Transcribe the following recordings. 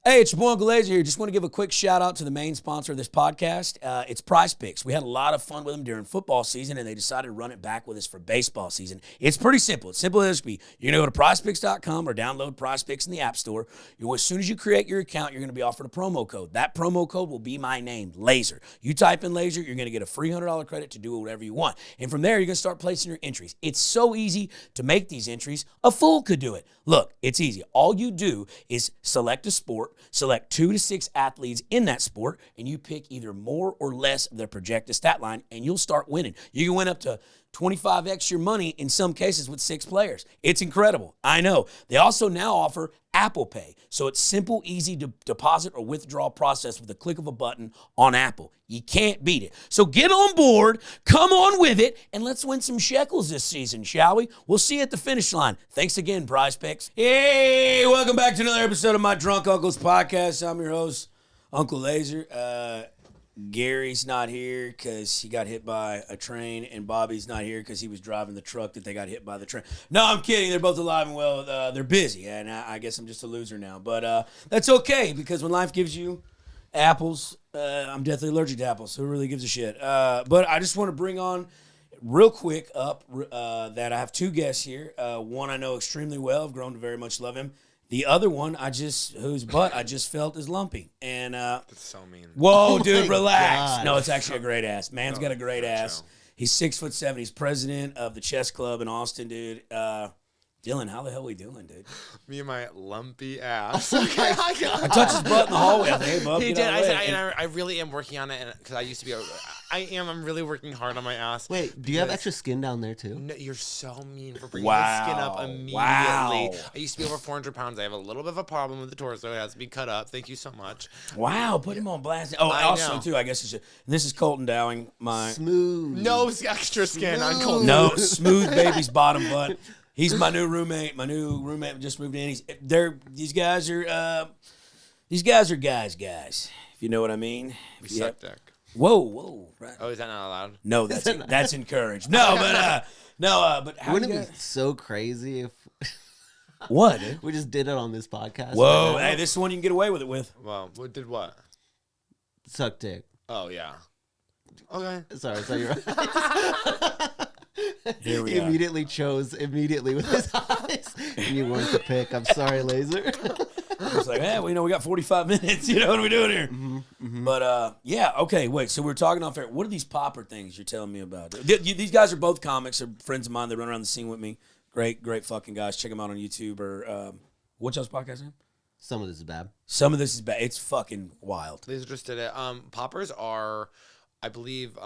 Hey, it's your boy Uncle Lazer here. Just want to give a quick shout out to the main sponsor of this podcast. It's Prize Picks. We had a lot of fun with them during football season, and they decided to run it back with us for baseball season. It's pretty simple. It's simple as be. You're going to go to prizepicks.com or download Prize Picks in the App Store. As soon as you create your account, you're going to be offered a promo code. That promo code will be my name, Lazer. You type in Lazer, you're going to get a free $100 credit to do whatever you want. And from there, you're going to start placing your entries. It's so easy to make these entries. A fool could do it. Look, it's easy. All you do is select a sport, select 2 to 6 athletes in that sport, and you pick either more or less of their projected stat line, and you'll start winning. You can win up to 25x your money in some cases with 6 players. It's incredible. I know. They also now offer Apple Pay, so it's simple, easy to deposit or withdraw process with a click of a button on Apple. You can't beat it. So get on board, come on with it, and let's win some shekels this season, shall we? We'll see you at the finish line. Thanks again, Prize Picks. Hey, welcome back to another episode of my Drunk Uncles podcast. I'm your host, Uncle Lazer. Gary's not here because he got hit by a train, and Bobby's not here because he was driving the truck that they got hit by the train. No, I'm kidding. They're both alive and well. They're busy, and I guess I'm just a loser now. But that's okay, because when life gives you apples, I'm deathly allergic to apples, so who really gives a shit? But I just want to bring on real quick that I have 2 guests here. One I know extremely well. I've grown to very much love him. The other one, whose butt I just felt is lumpy. And that's so mean. Whoa, dude, relax. God. No, it's actually a great ass. Man's got a great ass. He's 6'7". He's president of the chess club in Austin, dude. Dylan, how the hell are we doing, dude? Me and my lumpy ass. Okay. I touched his butt in the hallway. I was like, hey, bub, he did. I really am working on it because I used to be. I'm really working hard on my ass. Wait, do you have extra skin down there too? No, you're so mean for bringing the skin up immediately. Wow. I used to be over 400 pounds. I have a little bit of a problem with the torso. It has to be cut up. Thank you so much. Wow, put him on blast. Oh, also too, I guess this is Colton Dowling. Smooth. No extra skin on Colton. No, smooth baby's bottom butt. He's my new roommate. My new roommate just moved in. These guys are guys. If you know what I mean. We suck dick. Whoa. Right. Oh, is that not allowed? No, that's encouraged. No, but how wouldn't it be so crazy if what? Dude? We just did it on this podcast? Whoa, hey, this is one you can get away with it with. Well, what did what? Suck dick. Oh yeah. Okay. Sorry, you're right. Here we immediately chose with his eyes. And you weren't the pick. I'm sorry, Lazer. I was like, hey, we got 45 minutes. You know what are we doing here? Mm-hmm. But yeah, okay, wait. So we're talking off air. What are these popper things you're telling me about? These guys are both comics. They're friends of mine. They run around the scene with me. Great fucking guys. Check them out on YouTube or what's y'all's podcast name? Some of this is bad. Some of this is bad. It's fucking wild. Lazer just did it. Poppers are, I believe,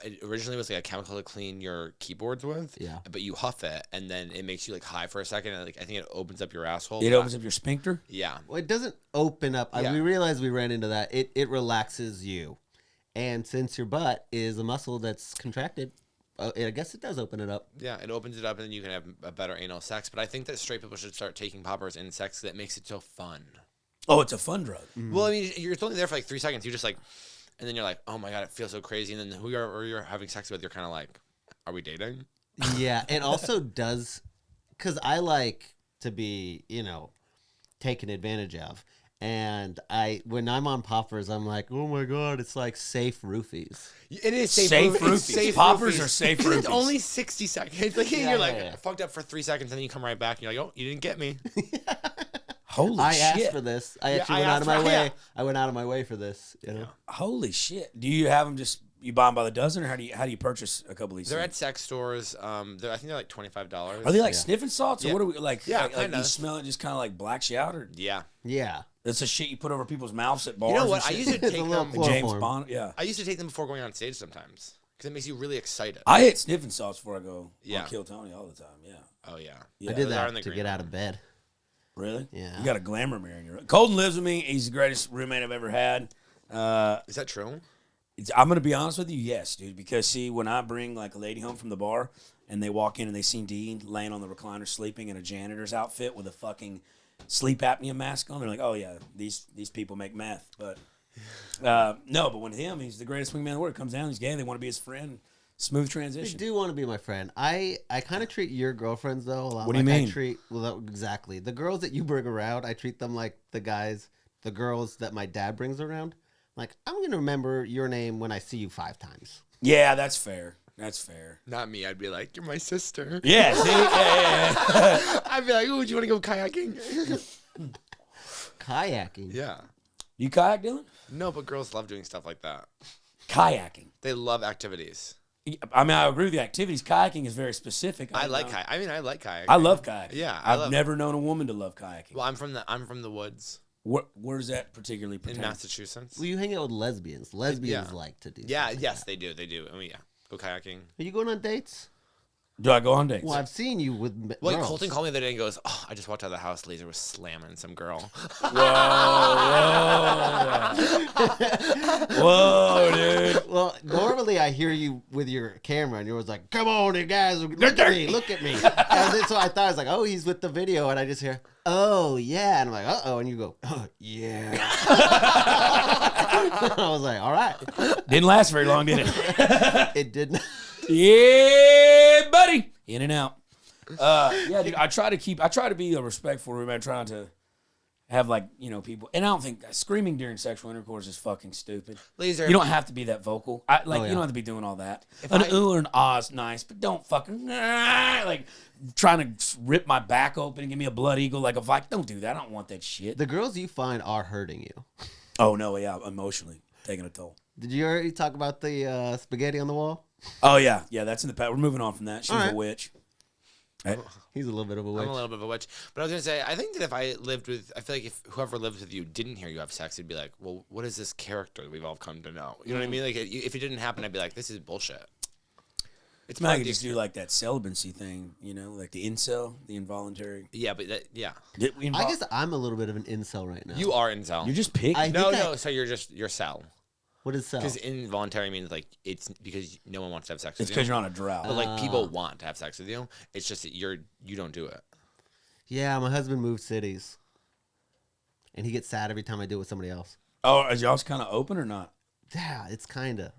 it originally was like a chemical to clean your keyboards with. Yeah. But you huff it, and then it makes you like high for a second. And I think it opens up your asshole. It opens up your sphincter? Yeah. Well, it doesn't open up. Yeah. We realized we ran into that. It relaxes you. And since your butt is a muscle that's contracted, I guess it does open it up. Yeah, it opens it up, and then you can have a better anal sex. But I think that straight people should start taking poppers in sex because it makes it so fun. Oh, it's a fun drug. Mm-hmm. Well, I mean, you're only there for like 3 seconds. You just like... And then you're like, oh my God, it feels so crazy. And then who you're having sex with, you're kind of like, are we dating? Yeah, it also does, because I like to be, taken advantage of. And when I'm on poppers, I'm like, oh my God, it's like safe roofies. It is safe roofies. Poppers are safe roofies. It's only 60 seconds. Like, you're like, fucked up for 3 seconds, and then you come right back, and you're like, oh, you didn't get me. Holy shit. I asked for this. I actually went out of my way. Yeah. I went out of my way for this. Yeah. Holy shit. Do you have them you buy them by the dozen, or how do you purchase a couple of these They're things? at sex stores. I think they're like $25. Are they like sniffing salts? Or what are we like? Yeah, like you smell it just kind of like blacks you out? Or? Yeah. Yeah. That's the shit you put over people's mouths at bars. You know what? I used to take them. James Bond. Yeah. I used to take them before going on stage sometimes because it makes you really excited. I hit sniffing salts before I go on Kill Tony all the time. Yeah. Oh, yeah. I did that to get out of bed. Really? Yeah. You got a glamour mirror in your room. Colton lives with me. He's the greatest roommate I've ever had. Is that true? I'm going to be honest with you, yes, dude. Because, see, when I bring, like, a lady home from the bar and they walk in and they see Dean laying on the recliner sleeping in a janitor's outfit with a fucking sleep apnea mask on, they're like, oh, yeah, these people make meth. But, no, but with him, he's the greatest wingman in the world. Comes down, he's gay, they want to be his friend. Smooth They transition. do want to be my friend. I kind of treat your girlfriends though a lot. What do you like mean? I treat exactly the girls that you bring around. I treat them like the girls that my dad brings around. Like I'm gonna remember your name when I see you 5 times. Yeah, that's fair. That's fair. Not me. I'd be like, you're my sister. Yeah, see? Yeah. I'd be like, oh, do you want to go kayaking? Kayaking. Yeah. You kayak, Dylan? No, but girls love doing stuff like that. Kayaking. They love activities. I mean, I agree with the activities. Kayaking is very specific. I like kayaking. I mean, I like kayaking. I love kayaking. Yeah, I've never known a woman to love kayaking. Well, I'm from the woods Where does that particularly pertain? in Massachusetts. Well, you hang out with lesbians. Lesbians Yeah. like to do. Yeah, stuff like yes, that. they do. They do. I mean, yeah, go kayaking. Are you going on dates? Do I go on dates? Well, I've seen you with Well, girls. Colton called me the other day and goes, "Oh, I just walked out of the house. Lazer was slamming some girl." Whoa, dude. Well, normally I hear you with your camera, and you're always like, "Come on, you guys, look at me, look at me." And then, so I thought I was like, "Oh, he's with the video," and I just hear, "Oh yeah," and I'm like, "Uh oh," and you go, "Oh yeah." I was like, "All right." Didn't last very long, did it? It did not. Yeah, buddy. In and out. Yeah, dude, I try to be respectful, man, trying to have people, and I don't think screaming during sexual intercourse is fucking stupid. Lazer, You don't have to be that vocal. You yeah. don't have to be doing all that. If An I- ooh or an ah is nice, but don't fucking like trying to rip my back open and give me a blood eagle don't do that. I don't want that shit. The girls you find are hurting you. Oh no, yeah, emotionally taking a toll. Did you already talk about the spaghetti on the wall? Oh yeah, that's in the past. We're moving on from that. She's All right. a witch. Right? He's a little bit of a witch. I'm a little bit of a witch. But I was going to say, I think that I feel like if whoever lived with you didn't hear you have sex, it'd be like, well, what is this character we've all come to know? You know what I mean? Like, if it didn't happen, I'd be like, this is bullshit. It's I part could of the just do like that celibacy thing, like the incel, the involuntary. Yeah, but yeah. I guess I'm a little bit of an incel right now. You are incel. You're just picky. No, so you're cell. What is cell? Because involuntary means like it's because no one wants to have sex It's with because you. you're on a drought. But like people want to have sex with you. It's just that you don't do it. Yeah, my husband moved cities, and he gets sad every time I do it with somebody else. Oh, is y'all's kind of open or not? Yeah, it's kind of.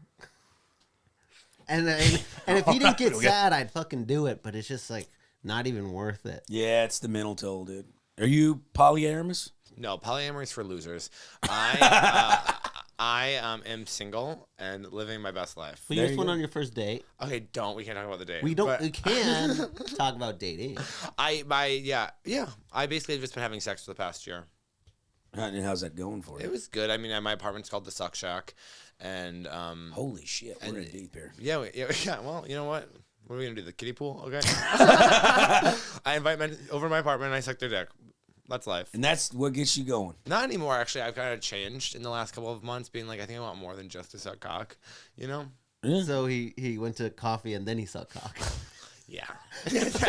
And if he didn't get sad, I'd fucking do it. But it's just like not even worth it. Yeah, it's the mental toll, dude. Are you polyamorous? No, polyamory is for losers. I am single and living my best life. Well, you just went on your first date. Okay, we can't talk about the date. We don't. but We can talk about dating. I basically have just been having sex for the past year. And how's that going for It you? was good. I mean, my apartment's called the Suck Shack, and Holy shit, we're in deep here. yeah. Well, you know what? What are we gonna do? The kiddie pool? Okay. I invite men over to my apartment and I suck their dick. That's life. And that's what gets you going. Not anymore, actually. I've kind of changed in the last couple of months, being like, I think I want more than just to suck cock. You know? Yeah. So he went to coffee and then he sucked cock. Yeah.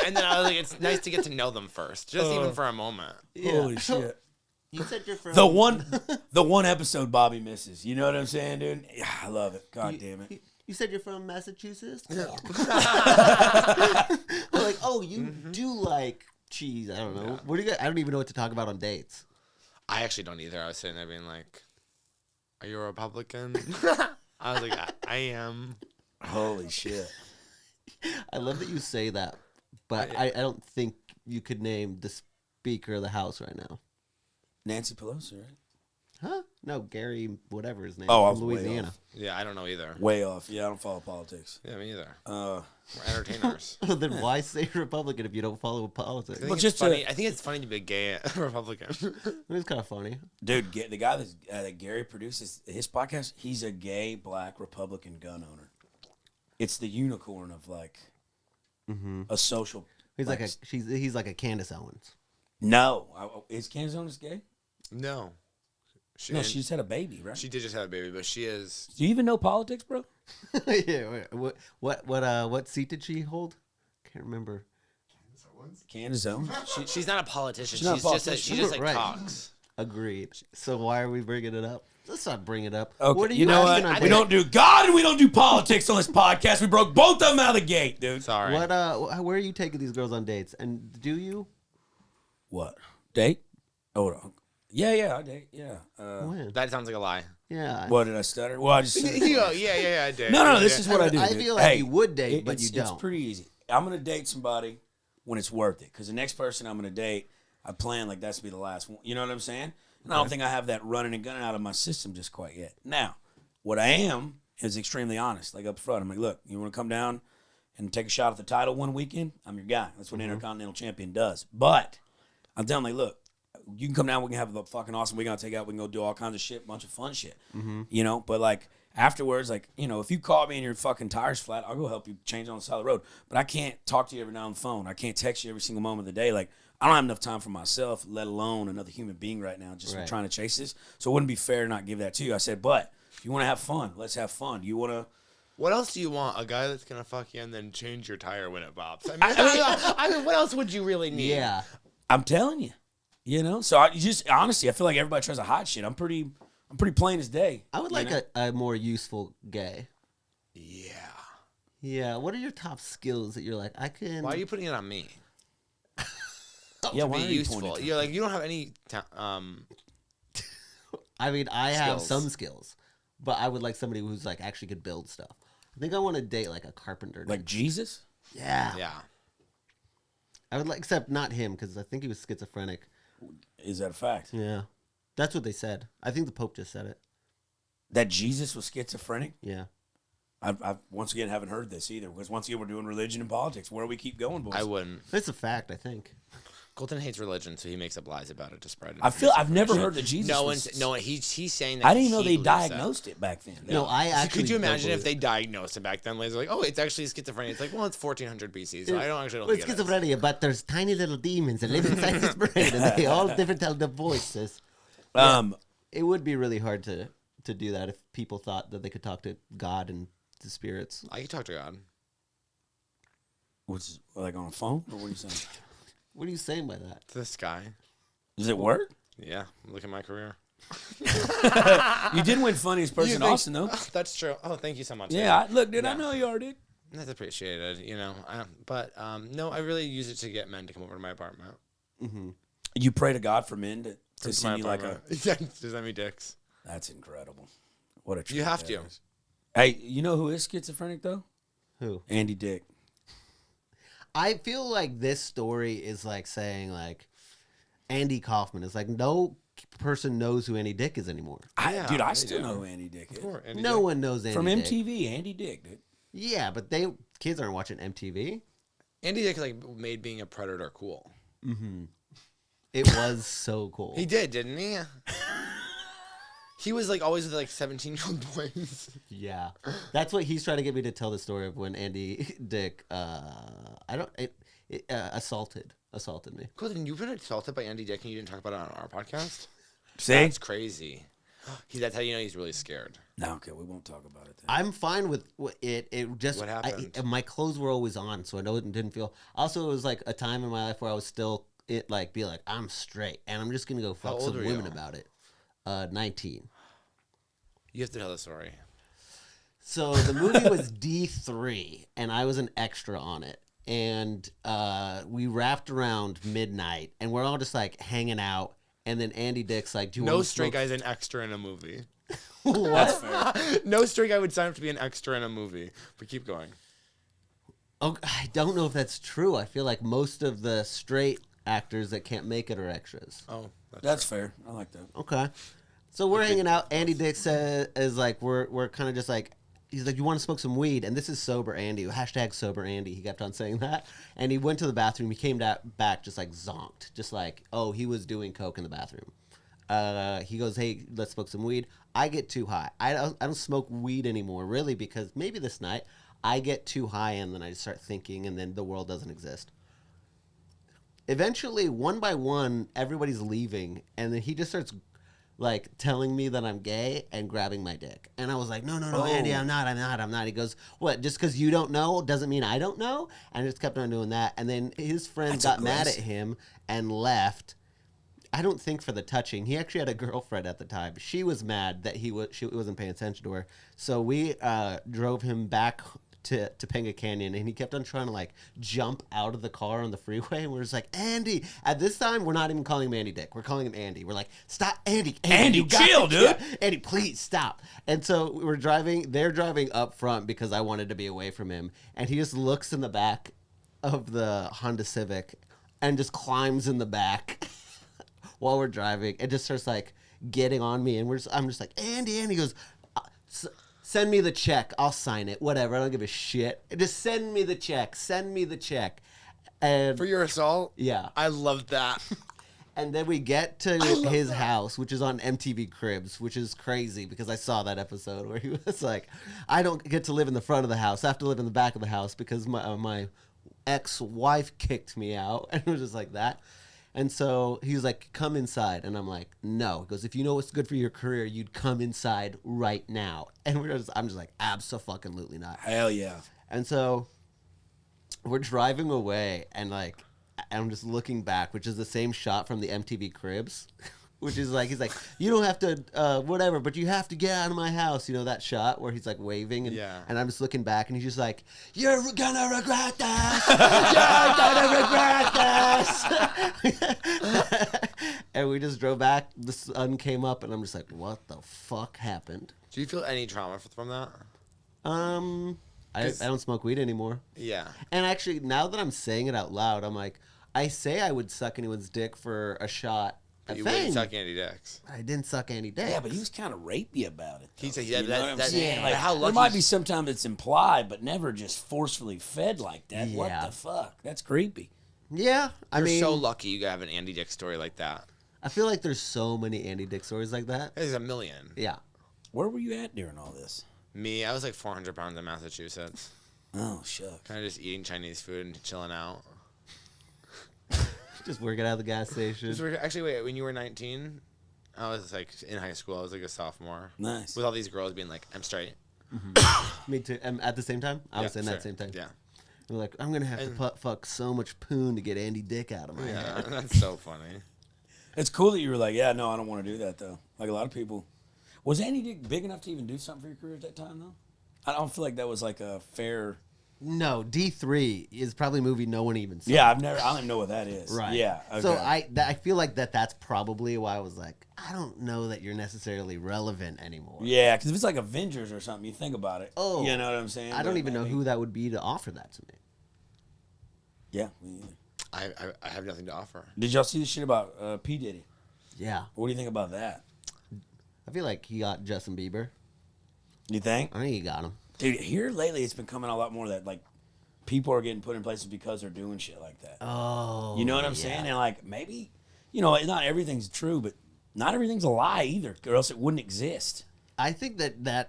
And then I was like, it's nice to get to know them first, just even for a moment. Holy shit. You said you're from The one episode Bobby misses. You know what I'm saying, dude? Yeah, I love it. God damn it. You said you're from Massachusetts. Like, oh, you do like cheese. I don't know. Yeah. What do you got? I don't even know what to talk about on dates. I actually don't either. I was sitting there being like, are you a Republican? I was like, I am. Holy shit. I love that you say that, but I don't think you could name the Speaker of the House right now. Nancy Pelosi, right? Huh? No, Gary, whatever his name. Oh, I from was way Louisiana. off. Yeah, I don't know either. Way off. Yeah, I don't follow politics. Yeah, me either. Uh, We're entertainers. Then why say Republican if you don't follow politics? I think, Well, it's just funny. I think it's funny to be a gay Republican. It's kind of funny. dude, the guy that Gary produces his podcast, he's a gay black Republican gun owner. It's the unicorn of a social. He's he's like a Candace Owens. No, is Candace Owens gay? No. No, she just had a baby, right? She did just have a baby, but she is. Do you even know politics, bro? Yeah. What seat did she hold? Can't remember. Candace Owens. She's not a politician. She's not a politician. She just Right. talks. Agreed. So why are we bringing it up? Let's not bring it up. Okay, What are you know asking what? on We dates? don't do God and we don't do politics on this podcast. We broke both of them out of the gate, dude. Sorry. What? Where are you taking these girls on dates? And do you? What? Date? Hold on. Yeah, I date. Yeah. When? That sounds like a lie. Yeah. What did I stutter? Well, I just said You go, yeah, I did. No, Yeah, this yeah. is what I do. I dude. feel like you would date, but it's, you don't. It's pretty easy. I'm gonna date somebody when it's worth it, because the next person I'm gonna date, I plan like that's to be the last one. You know what I'm saying? And I don't think I have that running and gunning out of my system just quite yet. Now, what I am is extremely honest, like up front. I'm like, look, you want to come down and take a shot at the title one weekend? I'm your guy. That's what an Intercontinental Champion does. But I'm telling you, look, you can come down. We can have a fucking awesome weekend. I'll take out. We can go do all kinds of shit, bunch of fun shit. You know, but like afterwards, like, you know, if you call me and your fucking tire's flat, I'll go help you change on the side of the road. But I can't talk to you every night on the phone. I can't text you every single moment of the day. Like, I don't have enough time for myself, let alone another human being right now, just Right. trying to chase this. So it wouldn't be fair to not give that to you. I said, but if you want to have fun, let's have fun. You want to... What else do you want? A guy that's gonna fuck you and then change your tire when it bops. I mean, what else would you really need? Yeah. I'm telling you, you know. So I just honestly, I feel like everybody tries to hide shit. I'm pretty plain as day. I would like a more useful gay. Yeah. Yeah. What are your top skills that you're like, I can... Why are you putting it on me? Yeah, To why be are you useful. pointing to You're like, you don't have any. I mean, I have Skills. some skills, but I would like somebody who's like actually could build stuff. I think I want to date like a carpenter. like Jesus? Yeah. Yeah. I would like, except not him, because I think he was schizophrenic. Is that a fact? Yeah. That's what they said. I think the Pope just said it. That Jesus was schizophrenic? Yeah. I once again haven't heard this either, because once again we're doing religion and politics. Where do we keep going, boys? I wouldn't. It's a fact, I think. Colton hates religion, so he makes up lies about it to spread it. I've never heard that Jesus. He's saying that. I didn't know he they believes that. diagnosed it back then. No, I actually. Could you don't imagine if believe they diagnosed it back then? Laser like, oh, it's actually schizophrenia. It's like, well, it's 1400 BC, so I don't Well, think it's it is. schizophrenia, but there's tiny little demons that live inside his brain, and they all different tell the voices. It would be really hard to do that if people thought that they could talk to God and to spirits. I could talk to God. What's like on a phone, or what are you saying? What are you saying by that? To the sky. Does it work? Yeah, look at my career. You did win funniest person in Austin, though. That's true. Oh, thank you so much. Yeah, look, dude, I Yeah. know you are, dude. That's appreciated, you know. No, I really use it to get men to come over to my apartment. Mm-hmm. You pray to God for men to To send my you like a. apartment. Yeah, to send me dicks. That's incredible. What a treat You have that to. is. Hey, you know who is schizophrenic though? Who? Andy Dick. I feel like this story is like saying like Andy Kaufman is like no person knows who Andy Dick is anymore. Dude, I they still do. know who Andy Dick is. No one knows Andy From Dick. MTV, Andy Dick, dude. Yeah, but kids aren't watching MTV. Andy Dick like made being a predator cool. It was so cool. He did, didn't he? He was like always with like 17-year-old boys. Yeah, that's what he's trying to get me to tell the story of when Andy Dick, assaulted me. Colton, you've been assaulted by Andy Dick and you didn't talk about it on our podcast? See? That's crazy. That's how you know he's really scared. No, okay, we won't talk about it then. I'm fine with it. It just What happened? my clothes were always on, so I know it didn't feel. Also, it was like a time in my life where I was still be like I'm straight and I'm just gonna go fuck old some were women you? about it. 19. You have to tell the story. So the movie was D3, and I was an extra on it. And we wrapped around midnight, and we're all just like hanging out. And then Andy Dick's like, "Do you No want to straight smoke?" guy's an extra in a movie. That's fair. No straight guy would sign up to be an extra in a movie. But keep going. Oh, I don't know if that's true. I feel like most of the straight actors that can't make it are extras. Oh, That's fair. I like that. Okay. So we're hanging out. Andy Dick is like, we're kind of just like, he's like, you want to smoke some weed? And this is sober Andy. Hashtag sober Andy. He kept on saying that. And he went to the bathroom. He came back just like zonked. Just like, oh, he was doing coke in the bathroom. He goes, hey, let's smoke some weed. I get too high. I don't smoke weed anymore, really, because maybe this night I get too high and then I just start thinking and then the world doesn't exist. Eventually, one by one, everybody's leaving. And then he just starts like telling me that I'm gay and grabbing my dick. And I was like, no, Andy, I'm not. He goes, what, just because you don't know doesn't mean I don't know? And I just kept on doing that. And then his friends got mad at him and left. I don't think for the touching. He actually had a girlfriend at the time. She was mad that she wasn't paying attention to her. So we drove him back to Topanga Canyon, and he kept on trying to like jump out of the car on the freeway, and we're just like, Andy. At this time, we're not even calling him Andy Dick. We're calling him Andy. We're like, stop, Andy, you chill, dude. Yeah. Andy, please stop. And so they're driving up front because I wanted to be away from him, and he just looks in the back of the Honda Civic and just climbs in the back while we're driving and just starts like getting on me, and I'm just like, Andy, and he goes, send me the check. I'll sign it. Whatever. I don't give a shit. Just send me the check. And For your assault? yeah. I love that. And then we get to his house, which is on MTV Cribs, which is crazy because I saw that episode where he was like, I don't get to live in the front of the house. I have to live in the back of the house because my ex-wife kicked me out. And it was just like that. And so he was like, come inside. And I'm like, no. He goes, if you know what's good for your career, you'd come inside right now. And I'm just like, abso-fucking-lutely not. Hell yeah. And so we're driving away, and like, I'm just looking back, which is the same shot from the MTV Cribs, which is like, he's like, you don't have to, whatever, but you have to get out of my house. You know that shot where he's like waving, and, yeah. And I'm just looking back, and he's just like, you're gonna regret this. You're gonna regret this. And we just drove back. The sun came up, and I'm just like, what the fuck happened? Do you feel any trauma from that? I don't smoke weed anymore. Yeah. And actually, now that I'm saying it out loud, I'm like, I say I would suck anyone's dick for a shot. But you wouldn't suck Andy Dick's. I didn't suck Andy Dick. Yeah, but he was kind of rapey about it. He said, you know what I'm saying? Like, how there lucky might be sometimes it's implied, but never just forcefully fed like that. Yeah. What the fuck? That's creepy. Yeah, I You're mean, so lucky you have an Andy Dick story like that. I feel like there's so many Andy Dick stories like that. There's a million. Yeah. Where were you at during all this? Me, I was like 400 pounds in Massachusetts. Oh, shucks. Kind of just eating Chinese food and chilling out. Just working at the gas station. Actually, wait, when you were 19, I was like in high school. I was like a sophomore. Nice. With all these girls being like, I'm straight. Me too. And at the same time? I was saying sure. that same time. Yeah. They're like, I'm going to have to fuck so much poon to get Andy Dick out of my Yeah, head. that's so funny. It's cool that you were like, yeah, no, I don't want to do that, though. Like a lot of people. Was Andy Dick big enough to even do something for your career at that time, though? I don't feel like that was like a fair... No, D3 is probably a movie no one even saw. Yeah, I don't even know what that is. Right. Yeah. Okay. So I feel like that's probably why I was like, I don't know that you're necessarily relevant anymore. Yeah, because if it's like Avengers or something, you think about it. Oh. You know what I'm saying? I don't But even know maybe- who that would be to offer that to me. Yeah. Me either. I have nothing to offer. Did y'all see the shit about P. Diddy? Yeah. What do you think about that? I feel like he got Justin Bieber. You think? I think he got him. Dude, here lately it's been coming a lot more that like people are getting put in places because they're doing shit like that. Oh. You know what I'm saying? And like maybe, you know, not everything's true, but not everything's a lie either, or else it wouldn't exist. I think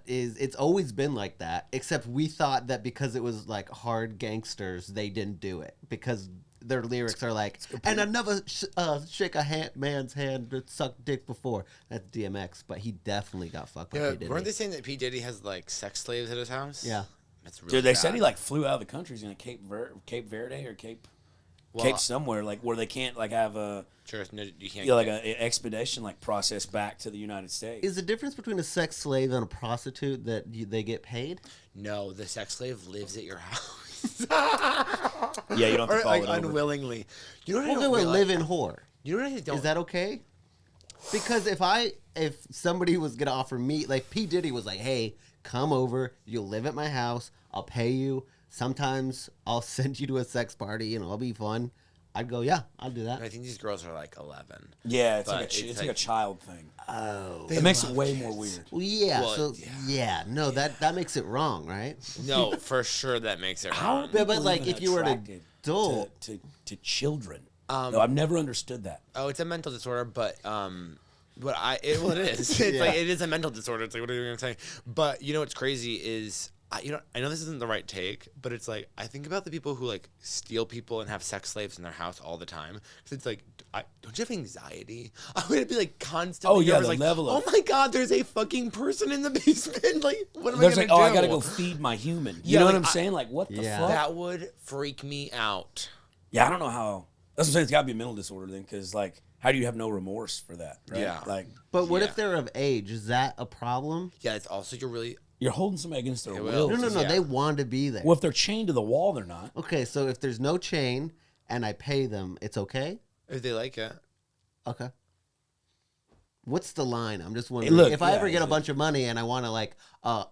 it's always been like that, except we thought that because it was like hard gangsters, they didn't do it because their lyrics are like, and another shake a man's hand that sucked dick before. That's DMX, but he definitely got fucked by P. Diddy. Weren't they saying that P. Diddy has like sex slaves at his house? Yeah. That's really Dude, they bad. said he like flew out of the country. He's in Cape Verde or Cape somewhere, like where they can't like have a Sure, no, you can't. like an expedition like process back to the United States. Is the difference between a sex slave and a prostitute that they get paid? No, the sex slave lives at your house. Yeah, you don't have to or call like it over. unwillingly. You know what I Well, they don't were realize? live-in whore. You know what I don't. Is that okay? Because if somebody was gonna offer me, like P. Diddy was like, hey, come over, you'll live at my house, I'll pay you. Sometimes I'll send you to a sex party and it'll be fun. I'd go, yeah, I'll do that. I think these girls are like 11. Yeah, it's But like it's like- like a child thing. Oh. It makes it way more weird. Well, yeah. Well, No, that makes it wrong, right? No, for sure that makes it How are wrong. But people like, even if you were an attracted adult, to children? No, I've never understood that. Oh, it's a mental disorder, but it is. It's Yeah. like it is a mental disorder. It's like what are you gonna say? But you know what's crazy is I know this isn't the right take, but it's like I think about the people who like steal people and have sex slaves in their house all the time. Because it's like, don't you have anxiety? I would be like constantly. Oh, yeah, nervous, the like, level of- oh my god, there's a fucking person in the basement. Like, what am There's I like, gonna do? I gotta go feed my human. You Yeah, know like, what I'm saying? Like, what the Yeah. fuck? That would freak me out. Yeah, I don't know how. That's what I'm saying. It's got to be a mental disorder then, because like, how do you have no remorse for that? Right? Yeah. Like, but what Yeah. if they're of age? Is that a problem? Yeah, it's also you're really You're holding somebody against their It will. will. No, Yeah. they want to be there. Well, if they're chained to the wall, they're not. Okay, so if there's no chain and I pay them, it's okay? If they like it. Okay. What's the line? I'm just wondering. look, if I yeah, ever get a it's- bunch of money and I want to like a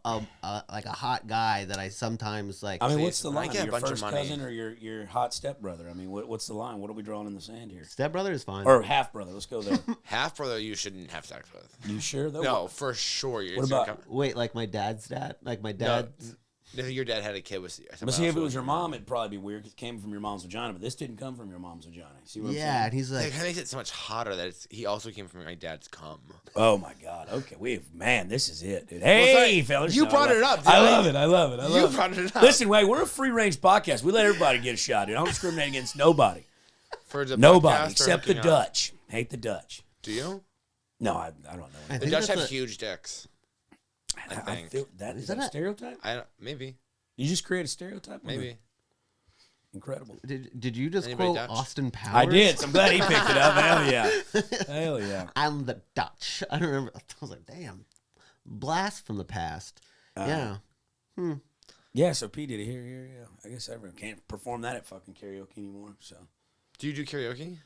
hot guy that I sometimes like. I mean, See, what's the when I line? get a Your bunch of first money- cousin or your hot stepbrother? I mean, what's the line? What are we drawing in the sand here? Stepbrother is fine. Or half brother? Let's go there. Half brother, you shouldn't have sex with. You sure though? No, for sure. What about- Wait, like my dad's dad? Like my dad? If your dad had a kid with. But see, if it was your mom, it'd probably be weird because it came from your mom's vagina. But this didn't come from your mom's vagina. See what I'm Yeah, saying? and he's It like, kind of makes it so much hotter that he also came from my dad's cum. Oh my God. Okay, man, this is it, dude. Hey, sorry, fellas. you No, brought I love- it up, I dude. love it. I love it. I love You it. brought it up. Listen, wait, we're a free range podcast. We let everybody get a shot, dude. I don't discriminate against nobody. For the Nobody podcast or except the hooking up? Dutch. Hate the Dutch. Do you? No, I don't know. I The think Dutch that's have a- huge dicks. I I think. feel that is that that a a- stereotype? Maybe. You just create a stereotype? Maybe. Incredible. Did you just Anybody quote Dutch? Austin Powers? I did. So I'm glad he picked it up. Hell yeah. Hell yeah. I'm the Dutch. I don't remember. I was like, damn, blast from the past. Yeah. Yeah, so P did it here. Yeah. I guess everyone can't perform that at fucking karaoke anymore. So. Do you do karaoke?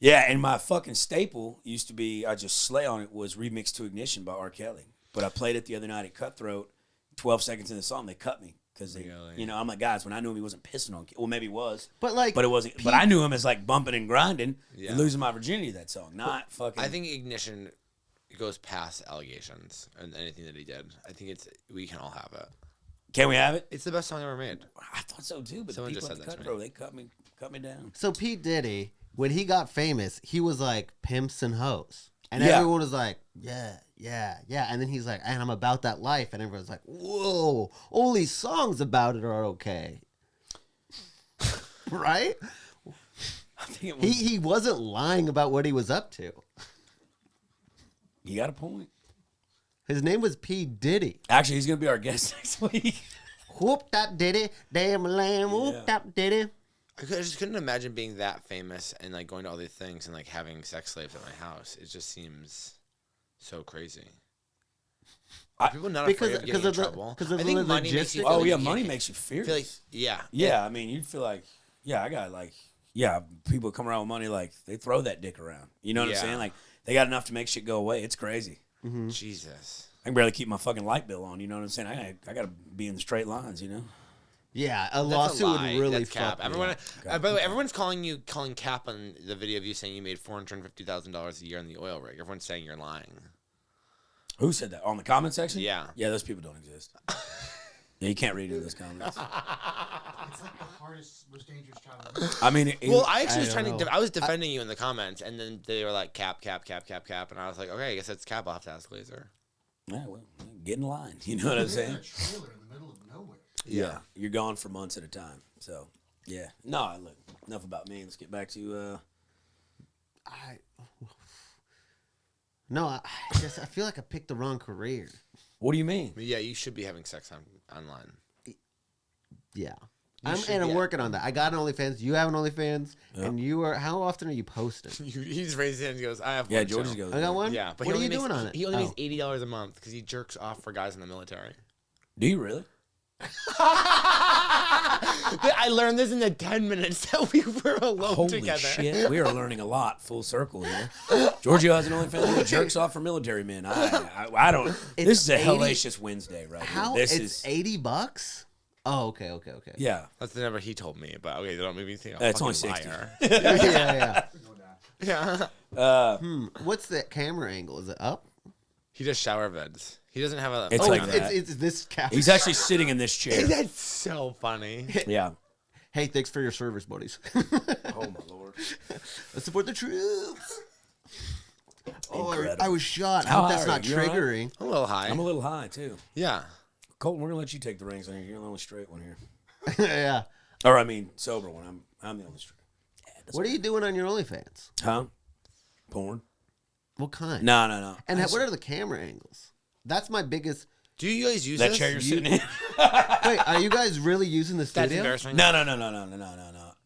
Yeah, and my fucking staple used to be, I just slay on it, was Remix to Ignition by R. Kelly. But I played it the other night at Cutthroat. 12 seconds in the song, they cut me. Because they, Really? you know, I'm like, guys, when I knew him, he wasn't pissing on kids. Well, maybe he was. But like, But it wasn't. But I knew him as like bumping and grinding Yeah. and losing my virginity to that song. Not fucking. I think Ignition goes past allegations and anything that he did. I think we can all have it. Can we have it? It's the best song ever made. I thought so too. But Someone people just at said that to Cutthroat, they cut me down. so Pete Diddy, when he got famous, he was like pimps and hoes, and Yeah. everyone was like, yeah, and then he's like, and I'm about that life, and everyone's like, whoa, only songs about it are okay, right? I think it was. He wasn't lying about what he was up to. You got a point. His name was P. Diddy. Actually, he's gonna be our guest next week. Whoop that Diddy, damn lamb, whoop that Diddy. I just couldn't imagine being that famous and like going to all these things and like having sex slaves at my house. It just seems so crazy. Are people not afraid of getting in trouble? because of I the think money makes you. logistics. feel Oh like yeah, you money can't- makes you fearless. feel like yeah. Yeah, I mean, you'd feel like, yeah, I got like, yeah, people come around with money, like, they throw that dick around. You know what I'm Yeah. saying? Like, they got enough to make shit go away. It's crazy. Jesus. I can barely keep my fucking light bill on. You know what I'm saying? I got to be in the straight lines, you know? Yeah, a That's lawsuit a would lie. really That's cap. fuck me Everyone, up. by the way, everyone's calling cap on the video of you saying you made $450,000 a year on the oil rig. Everyone's saying you're lying. Who said that? On the comment section? Yeah. Yeah, those people don't exist. Yeah, you can't read into those comments. It's like the hardest, most dangerous job. I mean, Well, I actually I was trying don't to. know. I was defending you in the comments, and then they were like cap, and I was like, okay, I guess that's cap. I'll have to ask Lazer. yeah, well, get in line. You know what I'm saying? A trailer in the middle of nowhere. Yeah. You're gone for months at a time. So, yeah. No, look, enough about me. Let's get back to, I feel like I picked the wrong career. what do you mean? But yeah, you should be having sex online. Yeah. should I'm be- working on that. I got an OnlyFans. You have an OnlyFans, and you are. How often are you posting? He's raised his hand and goes, I have Yeah, one George's too." goes. I got one. Yeah, but what are he you only doing makes, on it? He only Oh. makes $80 a month because he jerks off for guys in the military. Do you really? I learned this in the 10 minutes that we were alone Holy together. shit, we are learning a lot. Full circle here. Giorgio has an OnlyFans that jerks off for military men. I don't. It's This is a 80 hellacious Wednesday, right? How? Here. This It's is $80. Oh, okay. yeah. That's the number he told me, but okay, don't make me think I'm It's a only fucking 60. liar. yeah. Yeah. What's the camera angle? Is it up? He does shower vids. He doesn't have a. It's Oh, like it's, that. it's this camera. He's actually sitting in this chair. That's so funny. Yeah. Hey, thanks for your service, buddies. Oh my lord. Let's support the troops. Oh, Incredible. I was shot. I How hope that's high are not you? You all right? triggering. I'm a little high. I'm a little high too. Yeah. Colton, we're gonna let you take the reins on here. You're the only straight one here. Yeah. Or I mean, sober one. I'm the only straight. Yeah, that's What are you doing on your OnlyFans? Huh? Porn? What kind? No. And what are the camera angles? That's my biggest. Do you guys use That this? chair you're sitting in? Wait, are you guys really using the That's studio? embarrassing. No.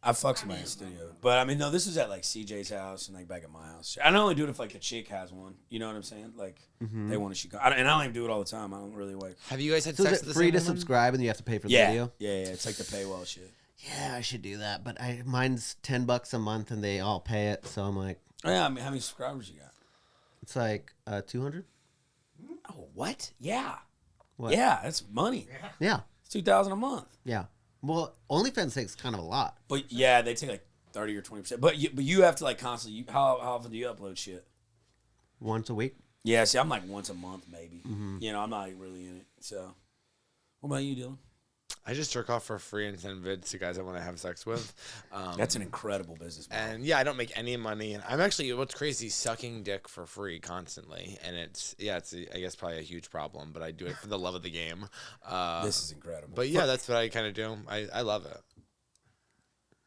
I fuck somebody in the studio. But I mean, no, this is at like CJ's house and like back at my house. I only do it if like the chick has one. You know what I'm saying? Like they want to shoot. And I don't even do it all the time. I don't really like. Have you guys had So sex is with it the free same to woman? subscribe and you have to pay for the Yeah. video? Yeah, it's like the paywall shit. Yeah, I should do that. But mine's $10 a month and they all pay it. So I'm like, Oh, yeah, I mean, how many subscribers you got? it's like 200. Oh, what? Yeah. What? Yeah, that's money. Yeah, It's $2,000 a month. yeah. Well, OnlyFans takes kind of a lot. But yeah, they take like 30 or 20%. But you have to like constantly. How often do you upload shit? Once a week. Yeah, see, I'm like once a month maybe. You know, I'm not really in it. So, what about you, Dylan? I just jerk off for free and send vids to guys I want to have sex with. That's an incredible business model. And yeah, I don't make any money. And I'm actually, what's crazy, sucking dick for free constantly. And it's I guess probably a huge problem, but I do it for the love of the game. This is incredible. But yeah, that's what I kind of do. I love it.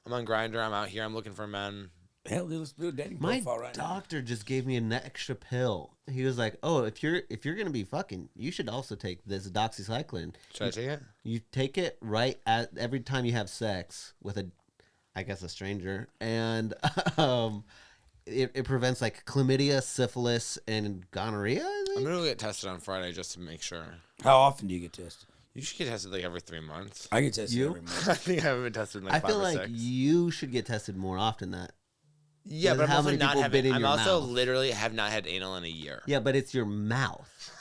I'm on Grindr. I'm out here. I'm looking for men. Hell, let's do a dating My profile right now. doctor just gave me an extra pill. He was like, "Oh, if you're gonna be fucking, you should also take this doxycycline. Should I take it? You take it right at every time you have sex with a stranger, and it prevents like chlamydia, syphilis, and gonorrhea. I I'm think? going to get tested on Friday just to make sure. How often do you get tested? You should get tested like every 3 months. I get tested You? every month. I think I haven't been tested in like I 5 feel or like 6. you should get tested more often. That Yeah, but I'm How also many not people bit having. in I'm your also mouth? literally have not had anal in a year. yeah, but it's your mouth.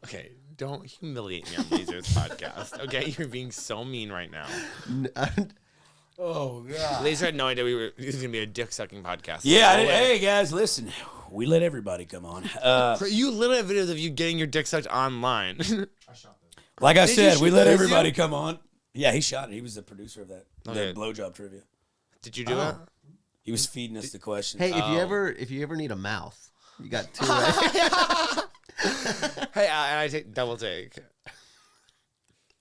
Okay, don't humiliate me on Lazer's podcast. Okay, you're being so mean right now. Oh god. Lazer had no idea this was gonna be a dick sucking podcast. Yeah. No way. Hey guys, listen. We let everybody come on. You literally have videos of you getting your dick sucked online. I shot this. Like I Did you said, we shoot let those everybody yet? come on. Yeah, he shot it. He was the producer of that. Okay. The blowjob trivia. Did you do Oh. it? He was feeding us the questions. Hey, if you ever need a mouth, you got two. Right? Hey, and I take double take.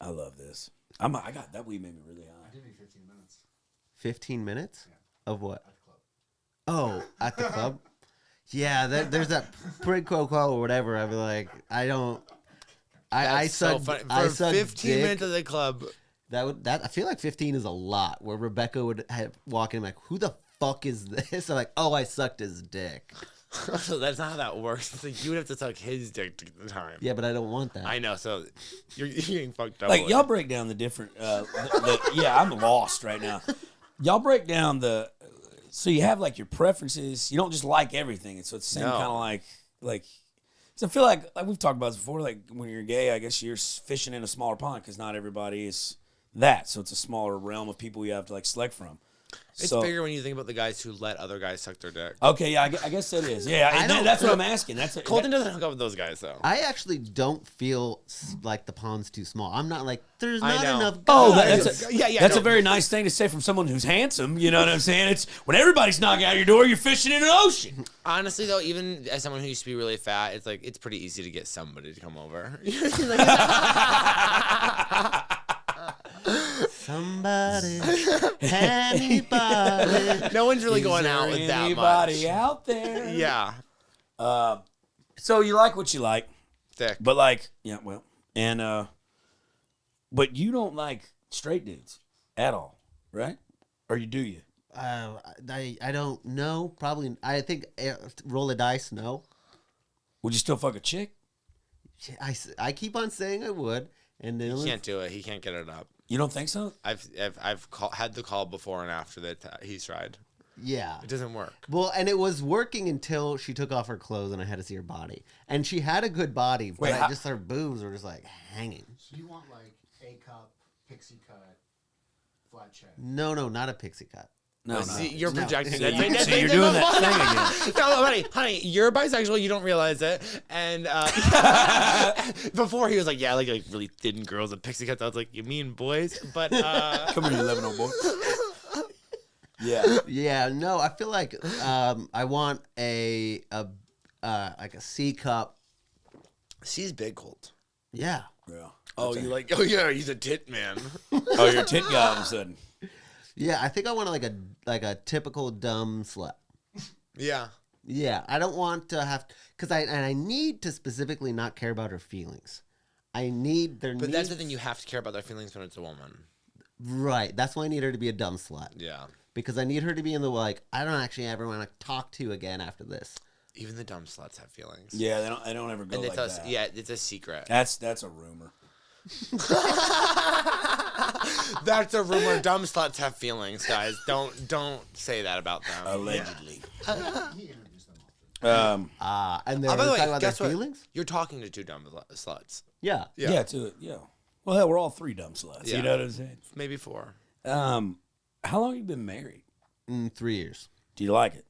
I love this. I got that weed made me really high. Give me 15 minutes 15 minutes of what? at the club. Oh, at the club. Yeah, there's that quid pro quo or whatever. I'd be like, I don't. I That's so suck. funny. I For suck 15 dick. minutes of the club. That I feel like 15 is a lot. Where Rebecca would walk in like, who the fuck is this? I'm like, oh, I sucked his dick. So that's not how that works. It's like you would have to suck his dick to get the time. Yeah, but I don't want that. I know. So you're getting fucked up. Like y'all break down the different. Yeah, I'm lost right now. Y'all break down the. So you have like your preferences. You don't just like everything. And so it's the same No. kind of like. So I feel like we've talked about this before. Like when you're gay, I guess you're fishing in a smaller pond because not everybody is that. So it's a smaller realm of people you have to like select from. It's So- bigger when you think about the guys who let other guys suck their dick. Okay, yeah, I guess that is. Yeah, that's what I'm asking. That's Colton doesn't hook up with those guys though. I actually don't feel like the pond's too small. I'm not like there's I not know. enough. Oh, guys. that's a very nice thing to say from someone who's handsome. You know what I'm saying? It's when everybody's knocking out your door, you're fishing in an ocean. Honestly though, even as someone who used to be really fat, it's like it's pretty easy to get somebody to come over. Somebody, anybody. No one's really Is going there out with that anybody much. out there? Yeah, So you like what you like, thick. but like, yeah, well, and but you don't like straight dudes at all, right? Or you do you? I don't know. Probably. I think roll a dice. No. Would you still fuck a chick? I keep on saying I would, and then He can't do it. He can't get it up. You don't think so? I've had the call before and after that he's tried. Yeah. It doesn't work. Well, and it was working until she took off her clothes and I had to see her body. And she had a good body, but Wait, just her boobs were just like hanging. So you want like A cup, pixie cut, flat check. No, not a pixie cut. No, See, you're No. projecting. See, you're doing that thing again. No, honey, you're bisexual. You don't realize it. And before he was like, yeah, I like really thin girls with pixie cuts. I was like, you mean boys? But Come here, you 11-year-old boy. Yeah. Yeah, no, I feel like I want a like a C cup. she's big, Colt. Yeah. Yeah. Oh, you like? Oh yeah, he's a tit man. Oh, you're a tit guy all of a sudden. Yeah, I think I want like a typical dumb slut. Yeah. Yeah, I don't want to have because I need to specifically not care about her feelings. I need their. But that's the thing. You have to care about their feelings when it's a woman. Right. That's why I need her to be a dumb slut. Yeah. Because I need her to be in the like, I don't actually ever want to talk to you again after this. Even the dumb sluts have feelings. Yeah, they don't ever go And like that. Yeah, it's a secret. That's a rumor. That's a rumor. Dumb sluts have feelings, guys. Don't say that about them. Allegedly. He interviews them often. And they're Oh, by the way, talking about their guess what? feelings? You're talking to two dumb sluts. Yeah. Yeah, Well, hell, we're all three dumb sluts. Yeah. You know what I'm saying? Maybe 4. How long have you been married? 3 years. Do you like it?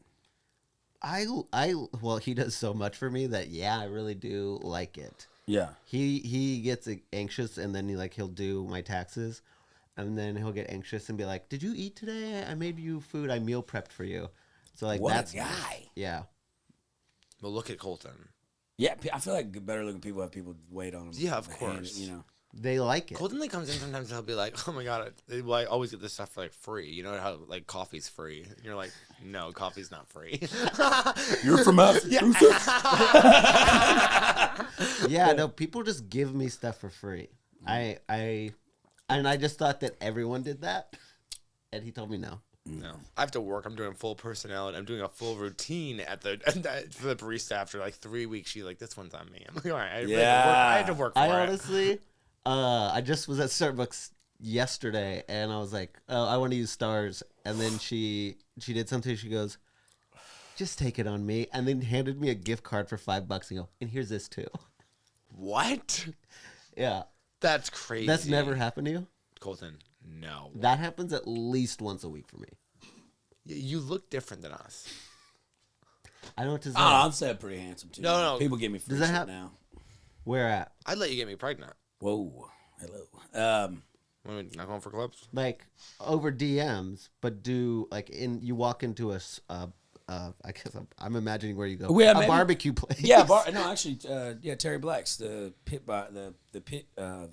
Well, he does so much for me that, yeah, I really do like it. Yeah. He gets anxious, and then he'll do my taxes, and then he'll get anxious and be like, "Did you eat today? I made you food. I meal prepped for you." So like What a that's guy. Yeah. Well, look at Colton. Yeah, I feel like better looking people have people wait on them. Yeah, of course. You know. They like it. Colton comes in sometimes and he'll be like, "Oh my god, I always get this stuff for like free. You know how like coffee's free?" And you're like, "No, coffee's not free." You're from us. Yeah, no, people just give me stuff for free. I just thought that everyone did that, and he told me no. No, I have to work. I'm doing full personality. I'm doing a full routine for the barista after like 3 weeks. She's like, "This one's on me." I'm like, "All right, I had to work for I it." honestly, I just was at Starbucks yesterday, and I was like, "Oh, I want to use stars," and then she did something. She goes, "Just take it on me," and then handed me a gift card for $5 and go, "And here's this too." What? Yeah, That's crazy. that's never happened to you. Colton. No. That happens at least once a week for me. You look different than us. I don't know what to say. I'm saying pretty handsome too. No. People give me free Does that shit hap- now. Where at? I'd let you get me pregnant. Whoa. Hello. Want me not going for clips? Like over DMs, but do like you walk into a I guess I'm imagining where you go. Yeah, a maybe- barbecue place. Yeah, no, actually, Terry Black's the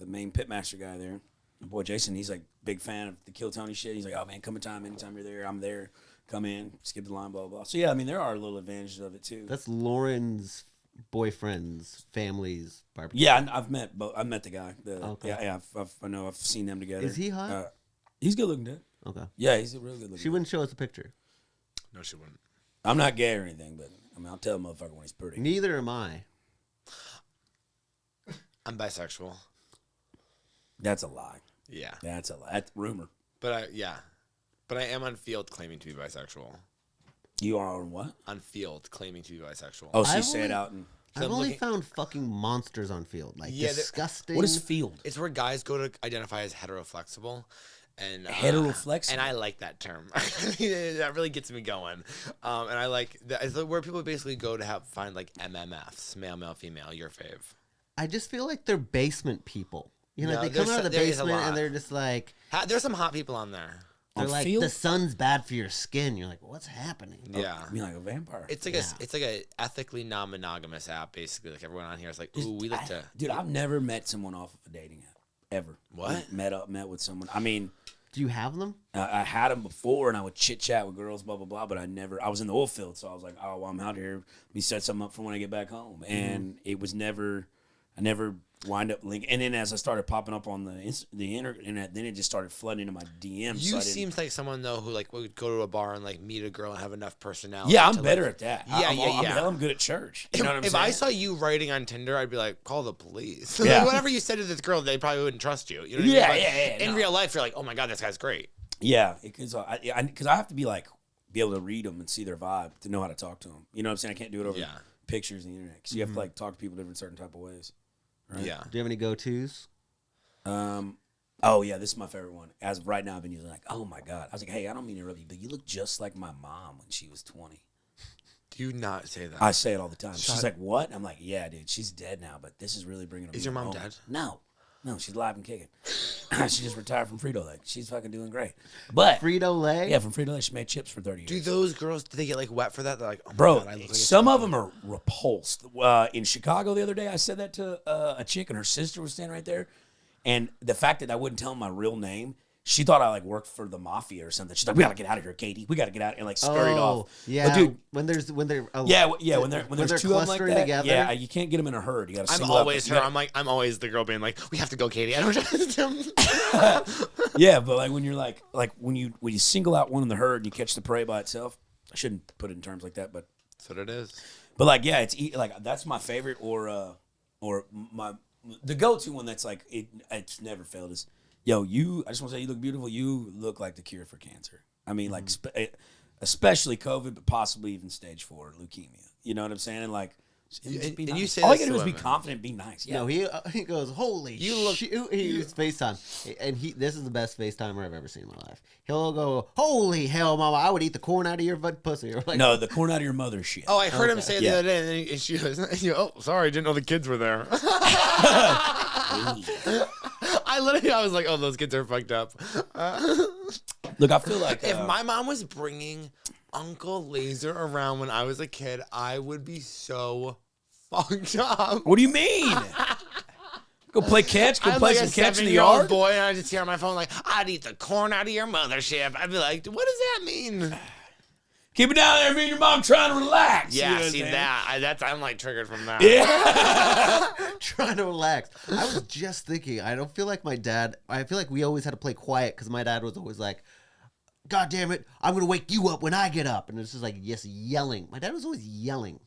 main pit master guy there. My boy Jason, he's like big fan of the Kill Tony shit. He's like, "Oh man, come anytime you're there, I'm there. Come in, skip the line, blah blah blah." So yeah, I mean there are little advantages of it too. That's Lauren's boyfriend's family's barbecue. Yeah, I've met the guy. Okay. Yeah, I know I've seen them together. Is he hot? He's good looking, dude. Okay. Yeah, he's a real good looking. She wouldn't show us a picture. No, she wouldn't. I'm not gay or anything, but I mean I'll tell a motherfucker when he's pretty. Neither am I. I'm bisexual. That's a lie. Yeah. That's a lie. That's rumor. But I am on field claiming to be bisexual. You are on what? On field claiming to be bisexual. Oh, so you I've say it only- out and. I've I'm only looking- found fucking monsters on field. Like Yeah, disgusting. What is field? It's where guys go to identify as heteroflexible. And Heteroflexible? and I like that term. That really gets me going. And I like that. It's where people basically go to find like MMFs, male, female, your fave. I just feel like they're basement people. You know, No, they come out of the there is a basement lot. and they're just like There's some hot people on there. they're On like field? the sun's bad for your skin. You're like, what's happening? Yeah. I mean, like a vampire. It's like a ethically non-monogamous app. Basically, like everyone on here is like, ooh, we like to. Dude, I've never met someone off of a dating app ever. What? Met with someone. I mean, Do you have them? I had them before, and I would chit chat with girls, blah blah blah. But I was in the oil field, so I was like, oh, well, I'm out here. Let me set something up for when I get back home. And it was never. I never wind up linking. And then as I started popping up on the internet, then it just started flooding into my DMs. You seems like someone though who like would go to a bar and like meet a girl and have enough personality. Yeah, I'm to, better like, at that. Yeah, I'm good at church. You know what I'm if saying? I saw you writing on Tinder, I'd be like, call the police. Yeah. Like, whatever you said to this girl, they probably wouldn't trust you. You know what Yeah, I mean? yeah, In no. real life, you're like, oh my god, this guy's great. Yeah, because I have to be able to read them and see their vibe to know how to talk to them. You know what I'm saying? I can't do it over pictures and the internet because you have to like talk to people different certain type of ways. Right? Yeah. Do you have any go-tos? Oh yeah, this is my favorite one. As of right now, I've been using oh my god. I was like, hey, I don't mean to rub you, but you look just like my mom when she was 20. Do you not say that? I say it all the time. She's like, what? I'm like, yeah, dude. She's dead now, but this is really bringing. Is your mom dead? No, she's alive and kicking. She just retired from Frito-Lay. She's fucking doing great. But Frito-Lay? yeah, from Frito-Lay, she made chips for 30 years. Do those girls? Do they get like wet for that? They're like, oh my Bro, god, I look like a some of chicken. them are repulsed. In Chicago the other day, I said that to a chick, and her sister was standing right there. And the fact that I wouldn't tell them my real name, she thought I like worked for the mafia or something. She's like, we gotta get out of here, Katie. We gotta get out, and like scurried off. Yeah, but dude, when they're when they're two of them like clustering that, together. yeah, you can't get them in a herd. You gotta. I'm single out. always her. I'm always the girl being like, we have to go, Katie. I don't trust him. Yeah, but like when you're like when you single out one in the herd and you catch the prey by itself. I shouldn't put it in terms like that, but That's what it is. But like, yeah, it's like that's my favorite, or the go-to one that's like it's never failed is, yo, you. I just want to say you look beautiful. You look like the cure for cancer. I mean, like especially COVID, but possibly even stage 4 leukemia. You know what I'm saying? And like, just be And nice. you say all you this gotta do to is be women. confident, be nice. Yeah. No, he goes, holy You look- shoot. He uses FaceTime. And this is the best FaceTimer I've ever seen in my life. He'll go, holy hell, mama, I would eat the corn out of your butt pussy. Or like, No, the corn out of your mother's shit. Oh, I heard him say it the Yeah. other day, and then she goes, "Oh, sorry, didn't know the kids were there." I was like, "Oh, those kids are fucked up." Look, I feel like If my mom was bringing Uncle Lazer around when I was a kid, I would be so fucked up. what do you mean? Go play catch. Go I'm play like some a catch in the 7-year-old yard. boy, and I just hear on my phone like, "I'd eat the corn out of your mothership." I'd be like, "What does that mean?" Keep it down there. Me and your mom trying to relax. You know Yeah, what I'm see saying? that. I'm like triggered from that. Yeah. trying to relax. I was just thinking, I don't feel like my dad, I feel like we always had to play quiet because my dad was always like, God damn it, I'm going to wake you up when I get up. And it's just like, yes, yelling. My dad was always yelling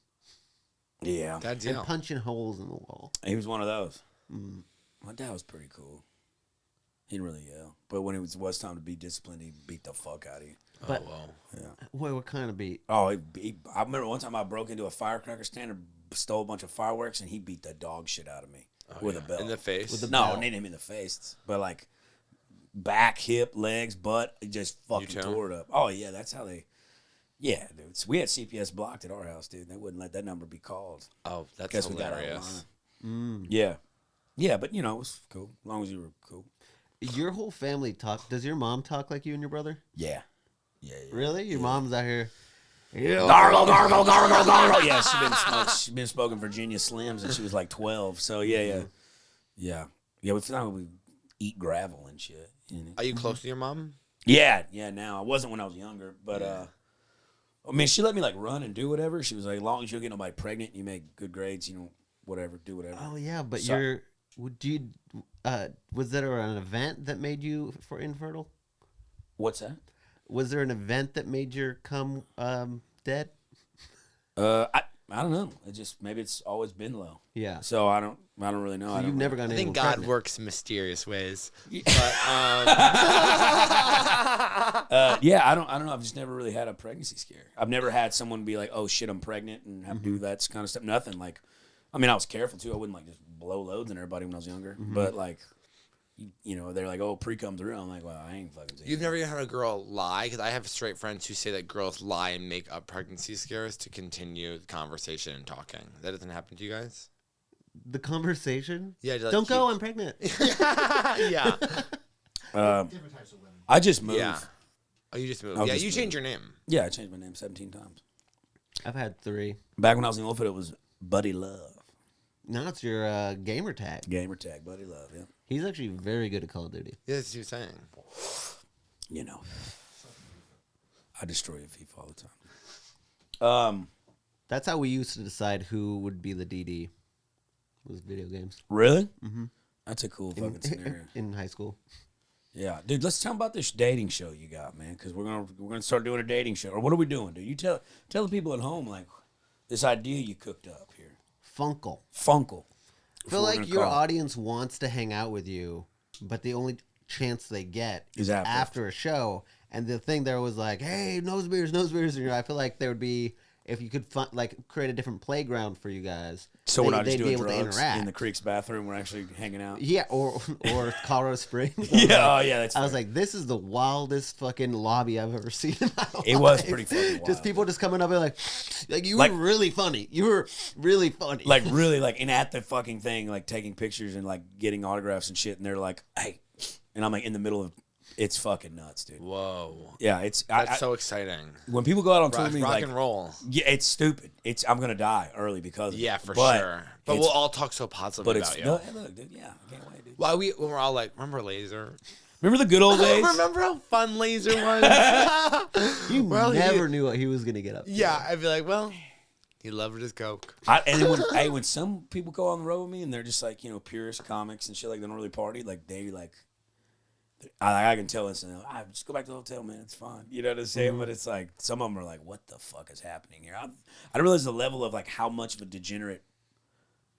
Yeah. That's and punching holes in the wall. He was one of those. My dad was pretty cool. He didn't really yell. But when it was time to be disciplined, he beat the fuck out of you. But, Yeah. wait, what kind of beat? Oh, I remember one time I broke into a firecracker stand and stole a bunch of fireworks, and he beat the dog shit out of me with a belt. in the face. With the No, belt. it didn't hit him in the face. But like back, hip, legs, butt, it just fucking too? tore it up. Oh, yeah, that's how they... Yeah, dude. So we had CPS blocked at our house, dude. They wouldn't let that number be called. Oh, that's Guess we got out of hilarious. line. Yeah. Yeah, but, you know, it was cool. As long as you were cool. Your whole family talk. Does your mom talk like you and your brother? Yeah. Yeah. Really? Your mom's out here. Gargle, gargle, gargle, gargle. Yeah, she's been smoking Virginia Slims, and she was like 12. So yeah. We found we eat gravel and shit. You know? Are you close to your mom? Yeah. Now I wasn't when I was younger, but I mean, she let me like run and do whatever. She was like, as long as you don't get nobody pregnant, and you make good grades, you know, whatever, do whatever. Oh, yeah, but So- was there an event that made you infertile? What's that? Was there an event that made your cum dead? I don't know. It just maybe it's always been low. Yeah. So I don't really know. So I don't you've never gone I in. think God works mysterious ways. But Yeah, I don't know. I've just never really had a pregnancy scare. I've never had someone be like, "Oh shit, I'm pregnant," and have to do that kind of stuff. Nothing. Like, I mean, I was careful too. I wouldn't like just blow loads on everybody when I was younger. But like, you know, they're like, "Oh, pre-cum through." I'm like, "Well, I ain't fucking." you've never even had a girl lie? Because I have straight friends who say that girls lie and make up pregnancy scares to continue the conversation and talking. That doesn't happen to you guys? The conversation? Yeah. to, like, Don't go, keep- I'm pregnant. Yeah. Different types of women. I just moved. Yeah. Oh, you just moved. I'll Yeah, just you move. changed your name. Yeah, I changed my name 17 times. I've had 3. Back when I was in Wolford, it was Buddy Love. Now it's your gamer tag. Gamer tag, Buddy Love. Yeah. He's actually very good at Call of Duty. Yeah, that's what you're saying. You know, I destroy a FIFA all the time. That's how we used to decide who would be the DD. Was video games Really? Mm-hmm. That's a cool fucking scenario. in high school. Yeah, dude. Let's talk about this dating show you got, man. Because we're gonna start doing a dating show. Or what are we doing, dude? You tell the people at home like this idea you cooked up here. Funkle. Funkle. I feel like your audience wants to hang out with you, but the only chance they get Is after. a show. And the thing there was like, hey, nose beers. And I feel like there would be, if you could create a different playground for you guys. So we're not just they'd be doing able to drugs interact. in the Creek's bathroom. We're actually hanging out. Yeah, or Colorado Springs. Yeah, oh yeah, that's. I was fair. like, this is the wildest fucking lobby I've ever seen in my life. It was pretty fucking wild. Just people just coming up and like you were really funny. You were really funny. like really like and at the fucking thing, like taking pictures and like getting autographs and shit. And they're like, hey, and I'm like in the middle of. It's fucking nuts, dude. Whoa. Yeah, it's That's so exciting. when people go out on tour with me, Rock like, and roll. yeah, it's stupid. I'm gonna die early because of Yeah, it. for But sure. But it's- we'll all talk so positively But about it's you. no, hey, look, dude. Yeah, I can't wait, dude. Why when we're all like, remember Lazer? Remember the good old days? Remember how fun Lazer was? You Well, never knew what he was gonna get up to. Yeah, I'd be like, well, he loved his coke. And then when some people go on the road with me and they're just like, purist comics and shit, like they don't really party, like they like, I can tell this, just go back to the hotel, man. It's fine. You know what I'm saying? But it's like, some of them are like, what the fuck is happening here? I don't realize the level of like how much of a degenerate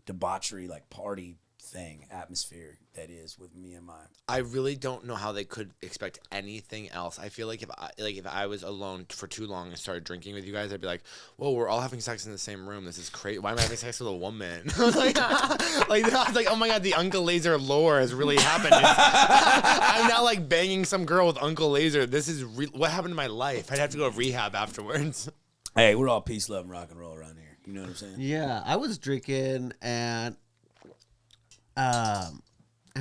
debauchery, like party thing, atmosphere that is with me and my. I really don't know how they could expect anything else. I feel like if I was alone for too long and started drinking with you guys, I'd be like, whoa, we're all having sex in the same room. This is crazy. Why am I having sex with a woman? like, I was like, oh my God, the Uncle Lazer lore has really happened. I'm now like banging some girl with Uncle Lazer. This is what happened to my life. I'd have to go to rehab afterwards. Hey, we're all peace, love, and rock and roll around here. You know what I'm saying? Yeah, I was drinking and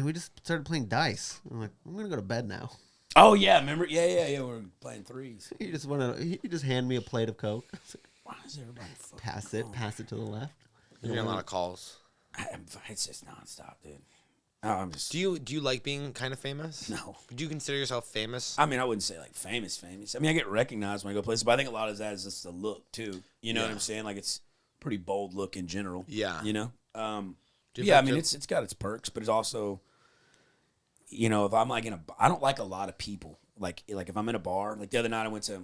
we just started playing dice. I'm like, I'm gonna go to bed now. Oh yeah, remember? Yeah. We're playing threes. He just hand me a plate of Coke. Why is everybody fucking Pass it to the left. You're getting a lot of calls. It's just nonstop, dude. I'm just. Do you like being kind of famous? No. Do you consider yourself famous? I mean, I wouldn't say like famous. I mean, I get recognized when I go places, but I think a lot of that is just the look too. You know what I'm saying? Like it's pretty bold look in general. Yeah. You know. Yeah, I mean, it's got its perks, but it's also, if I'm like I don't like a lot of people. Like if I'm in a bar, like the other night I went to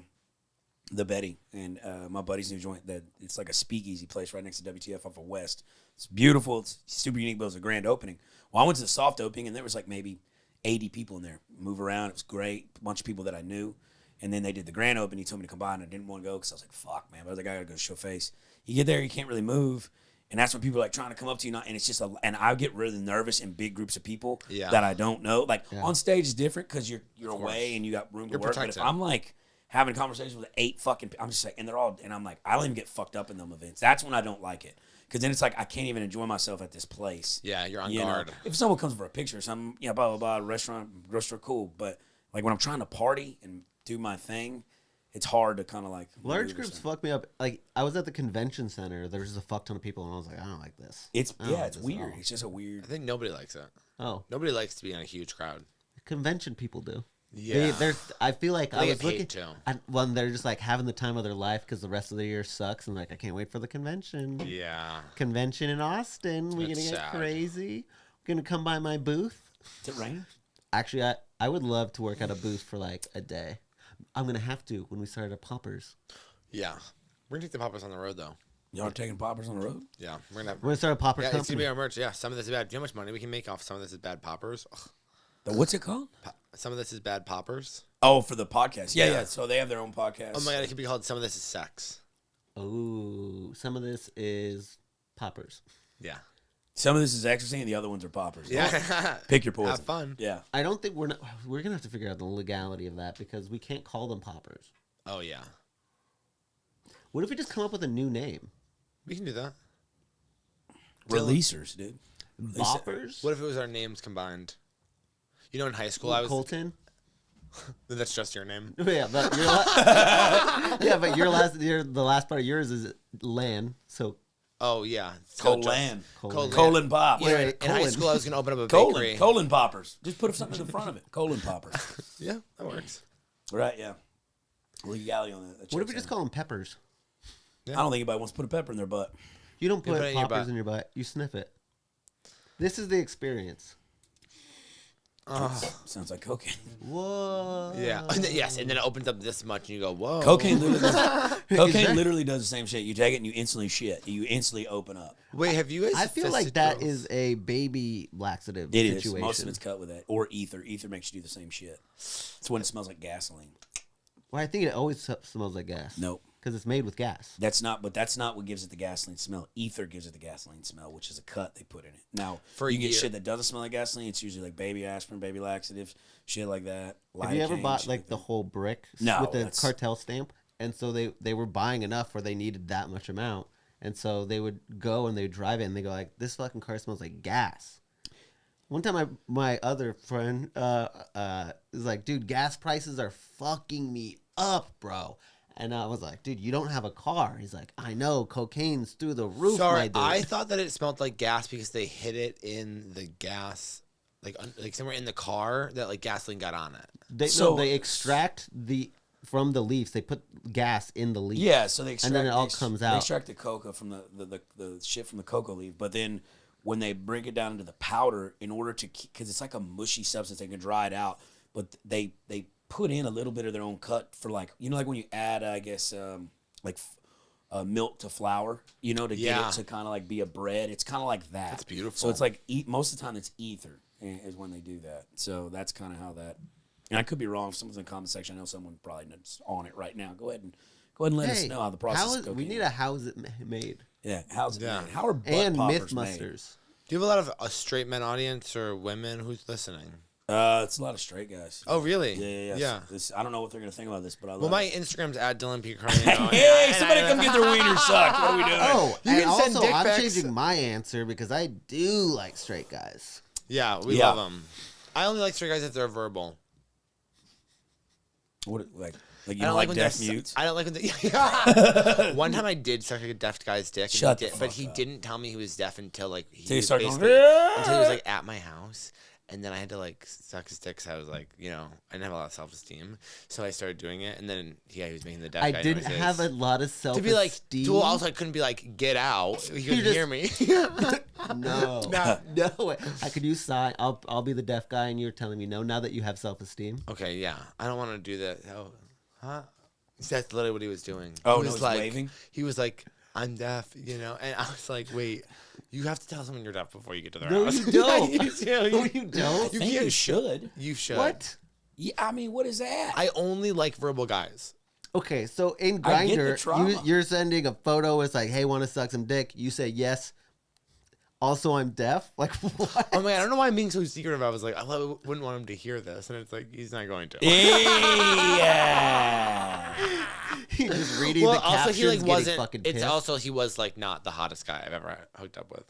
the Betty and my buddy's new joint that it's like a speakeasy place right next to WTF off of West. It's beautiful. It's super unique, but it was a grand opening. Well, I went to the soft opening and there was like maybe 80 people in there. Move around. It was great. A bunch of people that I knew. And then they did the grand opening. He told me to come by and I didn't want to go because I was like, fuck, man. But I was like, I got to go show face. You get there, you can't really move. And that's when people are like trying to come up to you, and it's just and I get really nervous in big groups of people that I don't know. Like on stage is different because you're away and you got room to work. Protected. But if I'm like having conversations with 8 fucking, I'm just like, and I'm like, I don't even get fucked up in them events. That's when I don't like it because then it's like I can't even enjoy myself at this place. Yeah, you're on you guard. know? If someone comes for a picture or something, blah blah blah, restaurant, cool. But like when I'm trying to party and do my thing, it's hard to kind of like large groups fuck me up. Like I was at the convention center. There was just a fuck ton of people, and I was like, I don't like this. It's weird. It's just a weird. I think nobody likes it. Oh, Nobody likes to be in a huge crowd. convention people do. Yeah. I feel like I They was get paid looking. too. When they're just like having the time of their life because the rest of the year sucks, and like I can't wait for the convention. Yeah. Convention in Austin. We're That's gonna get sad. crazy. Gonna come by my booth. Is it raining? Actually, I would love to work at a booth for like a day. I'm gonna have to when we start at Poppers. Yeah. We're gonna take the poppers on the road though. Y'all are taking poppers on the road? Yeah. We're We're gonna start a Poppers Yeah, it's gonna company. be our merch. Yeah, some of this is bad. Do you know how much money we can make off some of this is bad poppers? Ugh. What's it called? Some of this is bad poppers. Oh, for the podcast. Yeah. Yeah. So they have their own podcast. Oh my God, it could be called some of this is sex. Oh, some of this is Poppers. Yeah. Some of this is ecstasy and the other ones are poppers. Yeah. Pick your poison. Have fun. Yeah. I don't think we're gonna have to figure out the legality of that because we can't call them Poppers. Oh yeah. What if we just come up with a new name? We can do that. Releasers, dude. Boppers? What if it was our names combined? You know, in high school, I was. Colton? That's just your name. Yeah, but the last part of yours is Lan. So Oh yeah. Colon. Colon. Colon pop. Yeah, Wait, in high colon. school, I was gonna open up a bakery. Colon poppers. Just put something in the front of it. Colon poppers. Yeah, that works. Right, yeah. Legality on that. what if we just call them Peppers? I don't think anybody wants to put a pepper in their butt. You don't put put it in your Poppers butt. in your butt. You sniff it. This is the experience. Sounds like cocaine. Whoa. Yeah. Yes, and then it opens up this much, and you go, "Whoa." Cocaine literally does the same shit. You take it and you instantly shit. You instantly open up. Wait, have you guys? I feel like fisted that girls? is a baby laxative It is. situation. Most of it's cut with that. Or ether. Ether makes you do the same shit. It's when it smells like gasoline. Well, I think it always smells like gas. Nope. Because it's made with gas. That's not what gives it the gasoline smell. Ether gives it the gasoline smell, which is a cut they put in it. Now, For a you get year. shit that doesn't smell like gasoline. It's usually like baby aspirin, baby laxatives, shit like that. Have you ever Lidocaine, bought shit like the that. whole brick No, with the that's- cartel stamp? And so they were buying enough where they needed that much amount. And so they would go and they would drive it and they go like, this fucking car smells like gas. One time my other friend was like, dude, gas prices are fucking me up, bro. And I was like, dude, you don't have a car. He's like, I know, cocaine's through the roof, my Sorry, dude. I thought that it smelled like gas because they hid it in the gas like somewhere in the car that like gasoline got on it. They extract from the leaves. They put gas in the leaf. Yeah, so they extract, and then it all comes out. They extract the coca from the shit from the cocoa leaf, but then when they break it down into the powder, in order to because it's like a mushy substance, they can dry it out, but they put in a little bit of their own cut for like like when you add I guess milk to flour, to get it to kind of like be a bread. It's kind of like that. That's beautiful. So it's like most of the time it's ether is when they do that. So that's kind of how that. And I could be wrong. If someone's in the comment section, I know someone probably is on it right now. Go ahead and let us know how the process goes. We need a how's it made. Yeah, how's it made? How are butt and poppers Mythbusters. Do you have a lot of a straight men audience or women who's listening? It's a lot of straight guys. Oh, really? Yeah. I don't know what they're gonna think about this, but I love Well, my it. Instagram's @DylanPCarnino. Hey, somebody come get their wiener sucked. What are we doing? Oh, You and can send also dick I'm pics. changing my answer because I do like straight guys. Yeah, we love them. I only like straight guys if they're verbal. What like you I don't like when deaf they're- mutes? I don't like when they. One time I did suck like a deaf guy's dick, Shut the but fuck he up. didn't tell me he was deaf until like Till you was start going, basically- "Yeah!" until he was like at my house, and then I had to like suck his dick. So I was like, I didn't have a lot of self esteem, so I started doing it, and then he was making the deaf I guy didn't noises. have a lot of self to be like. esteem. Well, also I couldn't be like get out. He couldn't just- hear me. No, No. no way. I could use sign. I'll be the deaf guy, and you're telling me no. Now that you have self esteem, Okay, yeah, I don't want to do that. Oh, huh? That's literally what he was doing. Oh, he no, was he's like, waving? He was like, "I'm deaf," and I was like, "Wait, you have to tell someone you're deaf before you get to their no, house." you don't. Yeah, you do. No, you I don't. think you should. You should. What? Yeah, I mean, what is that? I only like verbal guys. Okay, so in I get the Grindr, trauma. you're sending a photo. It's like, hey, want to suck some dick? You say yes. Also, I'm deaf. Like what? Oh my god, I don't know why I'm being so secretive. I was like, wouldn't want him to hear this, and it's like he's not going to. Yeah. He's just reading Well, the also captions, he like getting wasn't. fucking It's pissed. also he was like not the hottest guy I've ever hooked up with.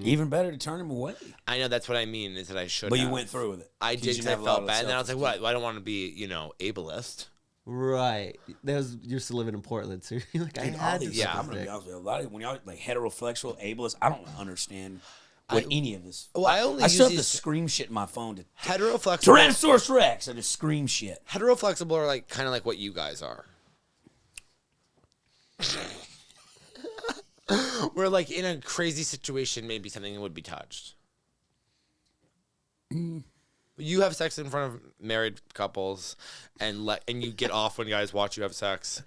Even better to turn him away. I know that's what I mean. Is that I should. But you have. went through with it. I 'Cause did. you 'Cause I have a lot felt of bad, and then I was like, self-esteem. "What? I don't want to be, ableist." Right. You're still living in Portland, so you're like, I Dude, all had to these- suck yeah, his I'm gonna be dick. honest with you. A lot of when y'all like heteroflexible, ableist, I don't understand what any of this. Well, I only I still have use to these- scream shit in my phone to Heteroflexible. Tyrannosaurus Rex. I just scream shit. Heteroflexible are like kind of like what you guys are. Where like in a crazy situation, maybe something would be touched. You have sex in front of married couples, and you get off when guys watch you have sex.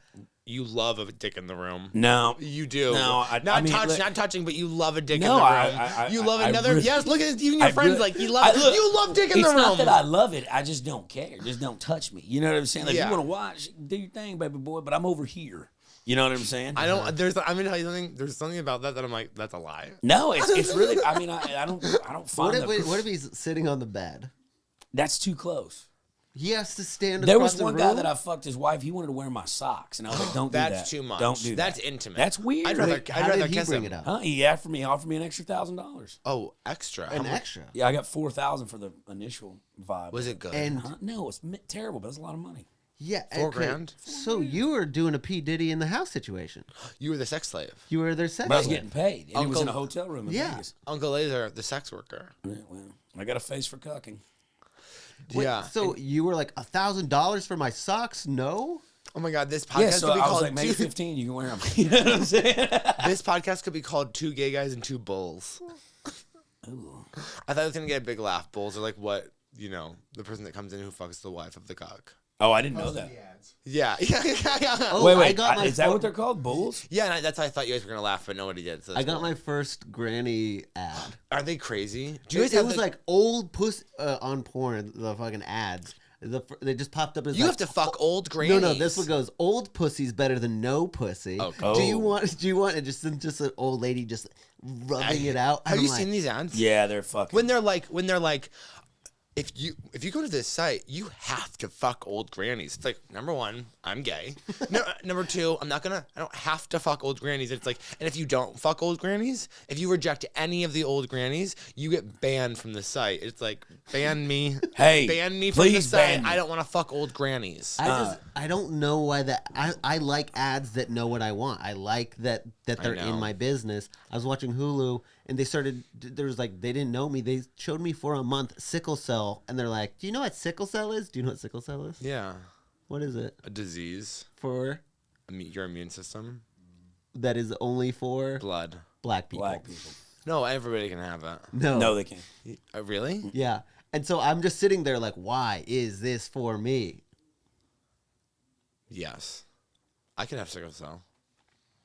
You love a dick in the room. No, You do. No, not look- touching, but you love a dick No, in the room. I you love I another. really- Yes, look at it. Even your I friends really- like you love. You love dick in the It's room. not that I love it. I just don't care. Just don't touch me. You know what I'm saying? Like Yeah. you want to watch, do your thing, baby boy. But I'm over here. You know what I'm saying? I don't. I'm gonna tell you something. There's something about that I'm like, that's a lie. No, it's really. I mean, I don't find What if he's sitting on the bed? that's too close. He has to stand There across was the one room? guy that I fucked his wife. He wanted to wear my socks, and I was like, "Don't do that. That's too much. Don't do that. That's intimate. That's weird. I'd rather. Wait, I'd how rather did he kiss bring him. it up? Huh? He offered me an extra $1,000. Oh, extra. How An much- extra. Yeah, I got $4,000 for the initial vibe. Was it good? And No, it's terrible, but it's a lot of money. yeah, $4,000? So you were doing a P Diddy in the house situation. You were the sex slave. You were their sex But I was slave. getting paid. And it was in a Uncle- hotel room in Yeah. Vegas. Uncle Lazer, the sex worker. Yeah, well, I got a face for cucking. Wait, Yeah. So you were like $1,000 for my socks? No. Oh my God, this podcast Yeah, so could be I was called like, May two, 15, you can wear them. You know what I'm saying? this podcast could be called Two Gay Guys and Two Bulls. Ooh. I thought I was gonna get a big laugh. Bulls are like what the person that comes in who fucks the wife of the cock. Oh, I didn't know Most of that. the ads. Yeah, yeah. Oh, Wait, I wait. got my Is that what phone- they're called? Bulls? Yeah, and that's how I thought you guys were gonna laugh, but nobody did. So I that's got cool. my first granny ad. Are they crazy? Do you guys It have was like old puss on porn. The fucking ads. They just popped up as you like, have to fuck old grannies? No, this one goes old pussy's better than no pussy. Okay. Do you Oh. want it just an old lady just rubbing it out? Have I'm you like, seen these ads? Yeah, they're fucking. When they're like, if you go to this site, you have to fuck old grannies. It's like, number one, I'm gay. No, number two, I don't have to fuck old grannies. It's like, and if you don't fuck old grannies, if you reject any of the old grannies, you get banned from the site. It's like, ban me. Hey, ban me from the please site. ban me. I don't want to fuck old grannies. I don't know why that. I like ads that know what I want. I like that they're know. in my business. I was watching Hulu and there was like, they didn't know me. They showed me for a month sickle cell, and they're like, do you know what sickle cell is? Do you know what sickle cell is? Yeah. What is it? A disease. For? Your immune system. That is only for? Blood. Black people. Black people. No, everybody can have it. No, they can't. Really? Yeah. And so I'm just sitting there like, why is this for me? Yes. I can have sickle cell.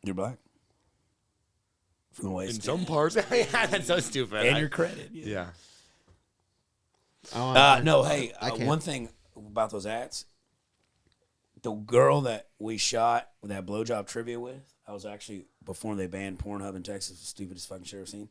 You're black. From the waist. In some parts. Yeah, that's so stupid. And your credit. Yeah. No, hey, I can't. one thing about those ads, the girl that we shot that blowjob trivia with, I was actually, before they banned Pornhub in Texas, the stupidest fucking shit I've ever seen,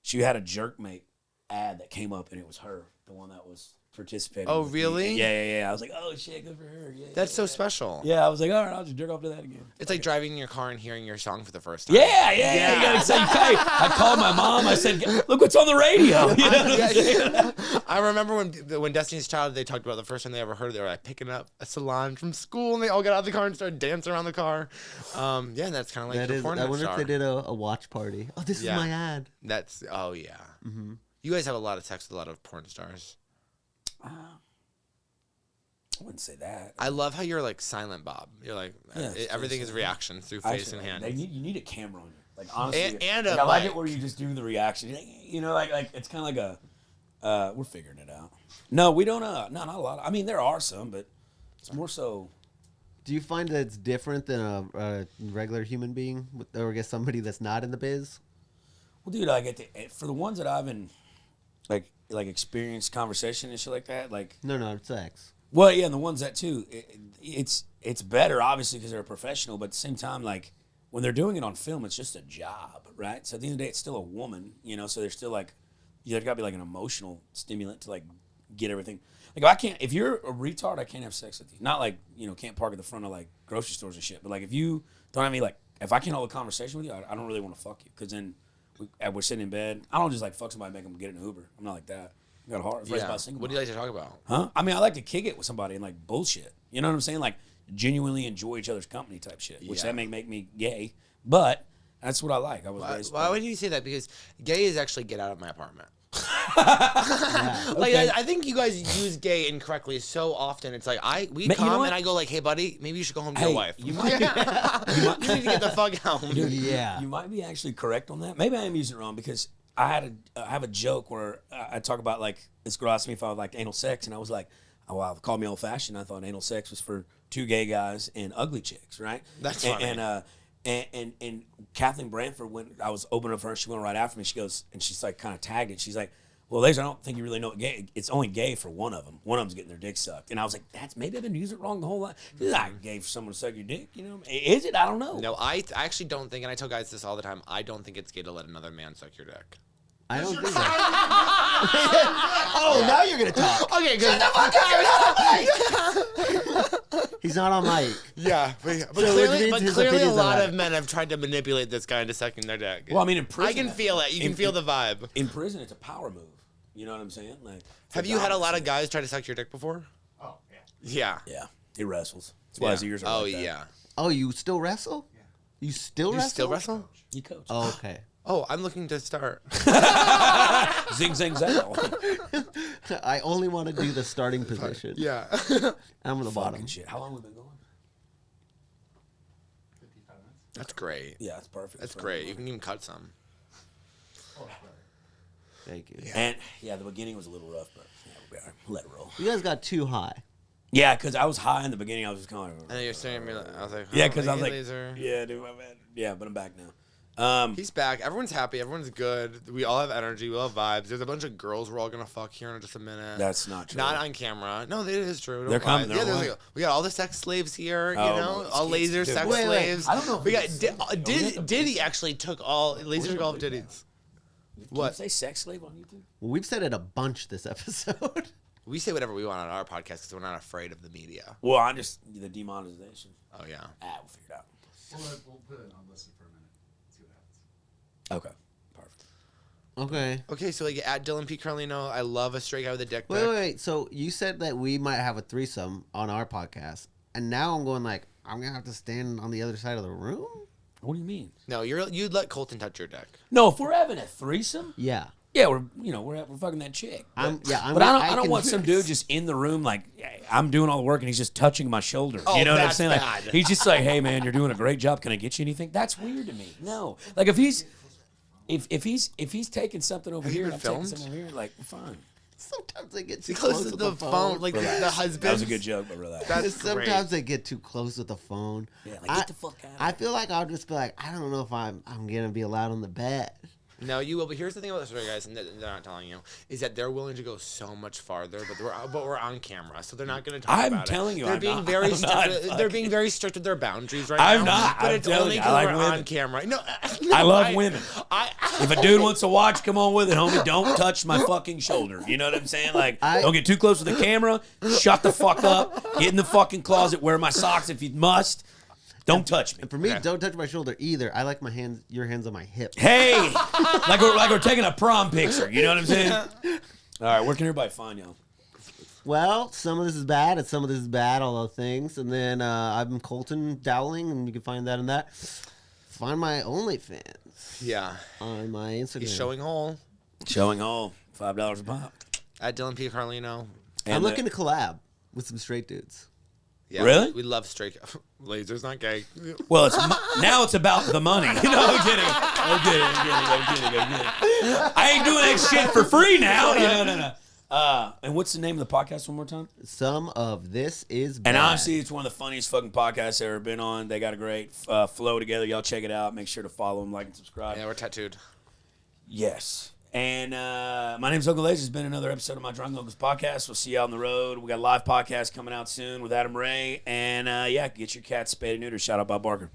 she had a Jerkmate ad that came up, and it was her, the one that was participating. Oh, with me. really? Yeah. I was like, oh, shit, good for her. Yeah, That's so special. Yeah, I was like, all right, I'll just jerk off to that again. It's like driving in your car and hearing your song for the first time. Yeah. You gotta say, hey, I called my mom. I said, look what's on the radio. You know what I'm saying? I remember when Destiny's Child, they talked about the first time they ever heard it, they were like picking up a salon from school, and they all got out of the car and started dancing around the car. Yeah, and that's kind of like the porn I wonder star. if they did a watch party. Oh, this is my ad. That's, oh yeah. Mm-hmm. You guys have a lot of sex with a lot of porn stars. I wouldn't say that. I love how you're like silent, Bob. You're like, everything is reaction through face and hand. You need a camera on you. Like, honestly, And like, a I like mic. it where you just do the reaction. You know, like it's kind of like a, we're figuring it out. No, we don't, no, not a lot. I mean, there are some, but it's more so. Do you find that it's different than a regular human being, or I guess somebody that's not in the biz? Well, dude, like for the ones that I've been, like experienced conversation and shit like that, like. No, sex. Well, yeah, and the ones that too, it's better obviously because they're a professional, but at the same time, like when they're doing it on film, it's just a job, right? So at the end of the day, it's still a woman, you know. So they're still like, there's got to be like an emotional stimulant to like get everything. Like if you're a retard, I can't have sex with you. Not like can't park at the front of like grocery stores and shit, but like if you don't have me, like if I can't hold a conversation with you, I don't really want to fuck you because then we're sitting in bed. I don't just like fuck somebody, and make them get in an Uber. I'm not like that. I got a heart. Yeah. What do you like to talk about? Huh? I mean, I like to kick it with somebody and like bullshit. You know what I'm saying? Like genuinely enjoy each other's company type shit, which that may make me gay, but that's what I like. I was raised. Why would you say that? Because gay is actually get out of my apartment. Yeah. Like Okay. I think you guys use gay incorrectly so often. It's like we You know come what? and I go like, hey buddy, maybe you should go home to Hey, your wife. you might- You need to get the fuck out. Yeah. You might be actually correct on that. Maybe I am using it wrong because I have a joke where I talk about like this girl asked me if I would like anal sex, and I was like, oh wow, called me old fashioned. I thought anal sex was for two gay guys and ugly chicks, right? That's funny. And Kathleen Branford, when I was opening up for her, she went right after me. She goes, and she's like kind of tagged it. She's like, well, Lazer, I don't think you really know what gay. It's only gay for one of them. One of them's getting their dick sucked. And I was like, maybe I've been using it wrong the whole life. It's not gay for someone to suck your dick, you know? Is it? I don't know. No, I actually don't think, and I tell guys this all the time, I don't think it's gay to let another man suck your dick. I don't think that. Oh, now you're gonna talk. Okay, good. He's not on mic. Yeah, but which clearly, means his a opinion's lot not of men have tried to manipulate this guy into sucking their dick. Well, I mean, in prison. I can feel it. You can feel the vibe. In prison, it's a power move. You know what I'm saying? Like, Have you had a lot of guys try to suck your dick before? Oh, yeah. Yeah. Yeah, he wrestles. That's why his ears are Oh, like that. yeah. Oh, you still wrestle? Yeah. You still You wrestle? still wrestle? He coaches. Oh, okay. Oh, I'm looking to start. Zing, zang, zang. I only want to do the starting position. Yeah. I'm on the bottom. Fucking shit. How long have we been going? 55 minutes. That's great. Yeah, that's perfect. That's great. You can even cut some. Oh, better. Thank you. And yeah, the beginning was a little rough, but yeah, we'll be all right. Let it roll. You guys got too high. Yeah, because I was high in the beginning. I was just kind of. And then you're staring at me. I was like, Yeah, oh, because I was hey, like, Lazer. yeah, dude, my bad. Yeah, but I'm back now. He's back. Everyone's happy. Everyone's good. We all have energy. We all have vibes. There's a bunch of girls we're all gonna fuck here in just a minute. That's not true. Not on camera. No, it is true. Don't They're lie. coming. They're Yeah, on there's the way. like, we got all the sex slaves here. Oh, You know, no, all it's- laser dude, sex wait, wait. slaves. I don't know if We got it's- Diddy actually took all Laser took all of Diddy's. Can What? you say sex slave on YouTube? Well, we've said it a bunch this episode. We say whatever we want on our podcast because we're not afraid of the media. Well, I'm just the demonetization. Oh yeah. We'll figure it out. We'll put it on listen for a minute. See what happens. Okay, perfect. Okay. Okay, so like at Dylan P. Carlino, I love a straight guy with a dick Wait, pic. wait. So you said that we might have a threesome on our podcast, and now I'm going like, I'm gonna have to stand on the other side of the room. What do you mean? No, you'd let Colton touch your dick. No, if we're having a threesome, Yeah. yeah, we're fucking that chick. I'm But I don't want some dude just in the room like I'm doing all the work and he's just touching my shoulder. Oh, You know what I'm that's saying? Like, bad. he's just like, hey man, you're doing a great job. Can I get you anything? That's weird to me. No, like if he's taking something over here, been and I'm taking filmed? something over here. Like, we're fine. Sometimes they get too Because close of with the the phone, like Relax. the husband. That was a good joke, but relax. That's Sometimes they get too close with the phone. Yeah, like, get the fuck out of I here. feel like I'll just be like, I don't know if I'm gonna be allowed on the bed. No, you will. But here's the thing about this story, guys, and they're not telling you, is that they're willing to go so much farther, but we're on camera, so they're not going to talk I'm about it. telling you, they're I'm being not. very I'm not strict. They're being very strict with their boundaries right I'm now. not. But I'm it's telling only you, I because like we're women. on camera. No, I love women. I If a dude wants to watch, come on with it, homie. Don't touch my fucking shoulder. You know what I'm saying? Like, don't get too close to the camera. Shut the fuck up. Get in the fucking closet. Wear my socks if you must. Don't touch me. And for me, Okay. don't touch my shoulder either. I like your hands on my hip. Hey, like we're taking a prom picture. You know what I'm saying? All right, where can everybody find y'all? Well, some of this is bad, and some of this is bad, all those things. And then I'm Colton Dowling, and you can find that in that. Find my OnlyFans yeah. on my Instagram. He's showing whole Showing all $5 a pop. at Dylan P. Carlino. And I'm looking to collab with some straight dudes. Yeah, Really? We love straight. Lazer's not gay. Well, now it's about the money. No, I'm kidding. I'm kidding. I ain't doing that shit for free now. No. And what's the name of the podcast one more time? Some of this is bad. And honestly, it's one of the funniest fucking podcasts I've ever been on. They got a great flow together. Y'all check it out. Make sure to follow them, like, and subscribe. Yeah, we're tattooed. Yes. And my name's Uncle Lazer. It's been another episode of my Drunk Uncles podcast. We'll see you out on the road. We got a live podcast coming out soon with Adam Ray. And, yeah, get your cat spayed and neutered. Shout out Bob Barker.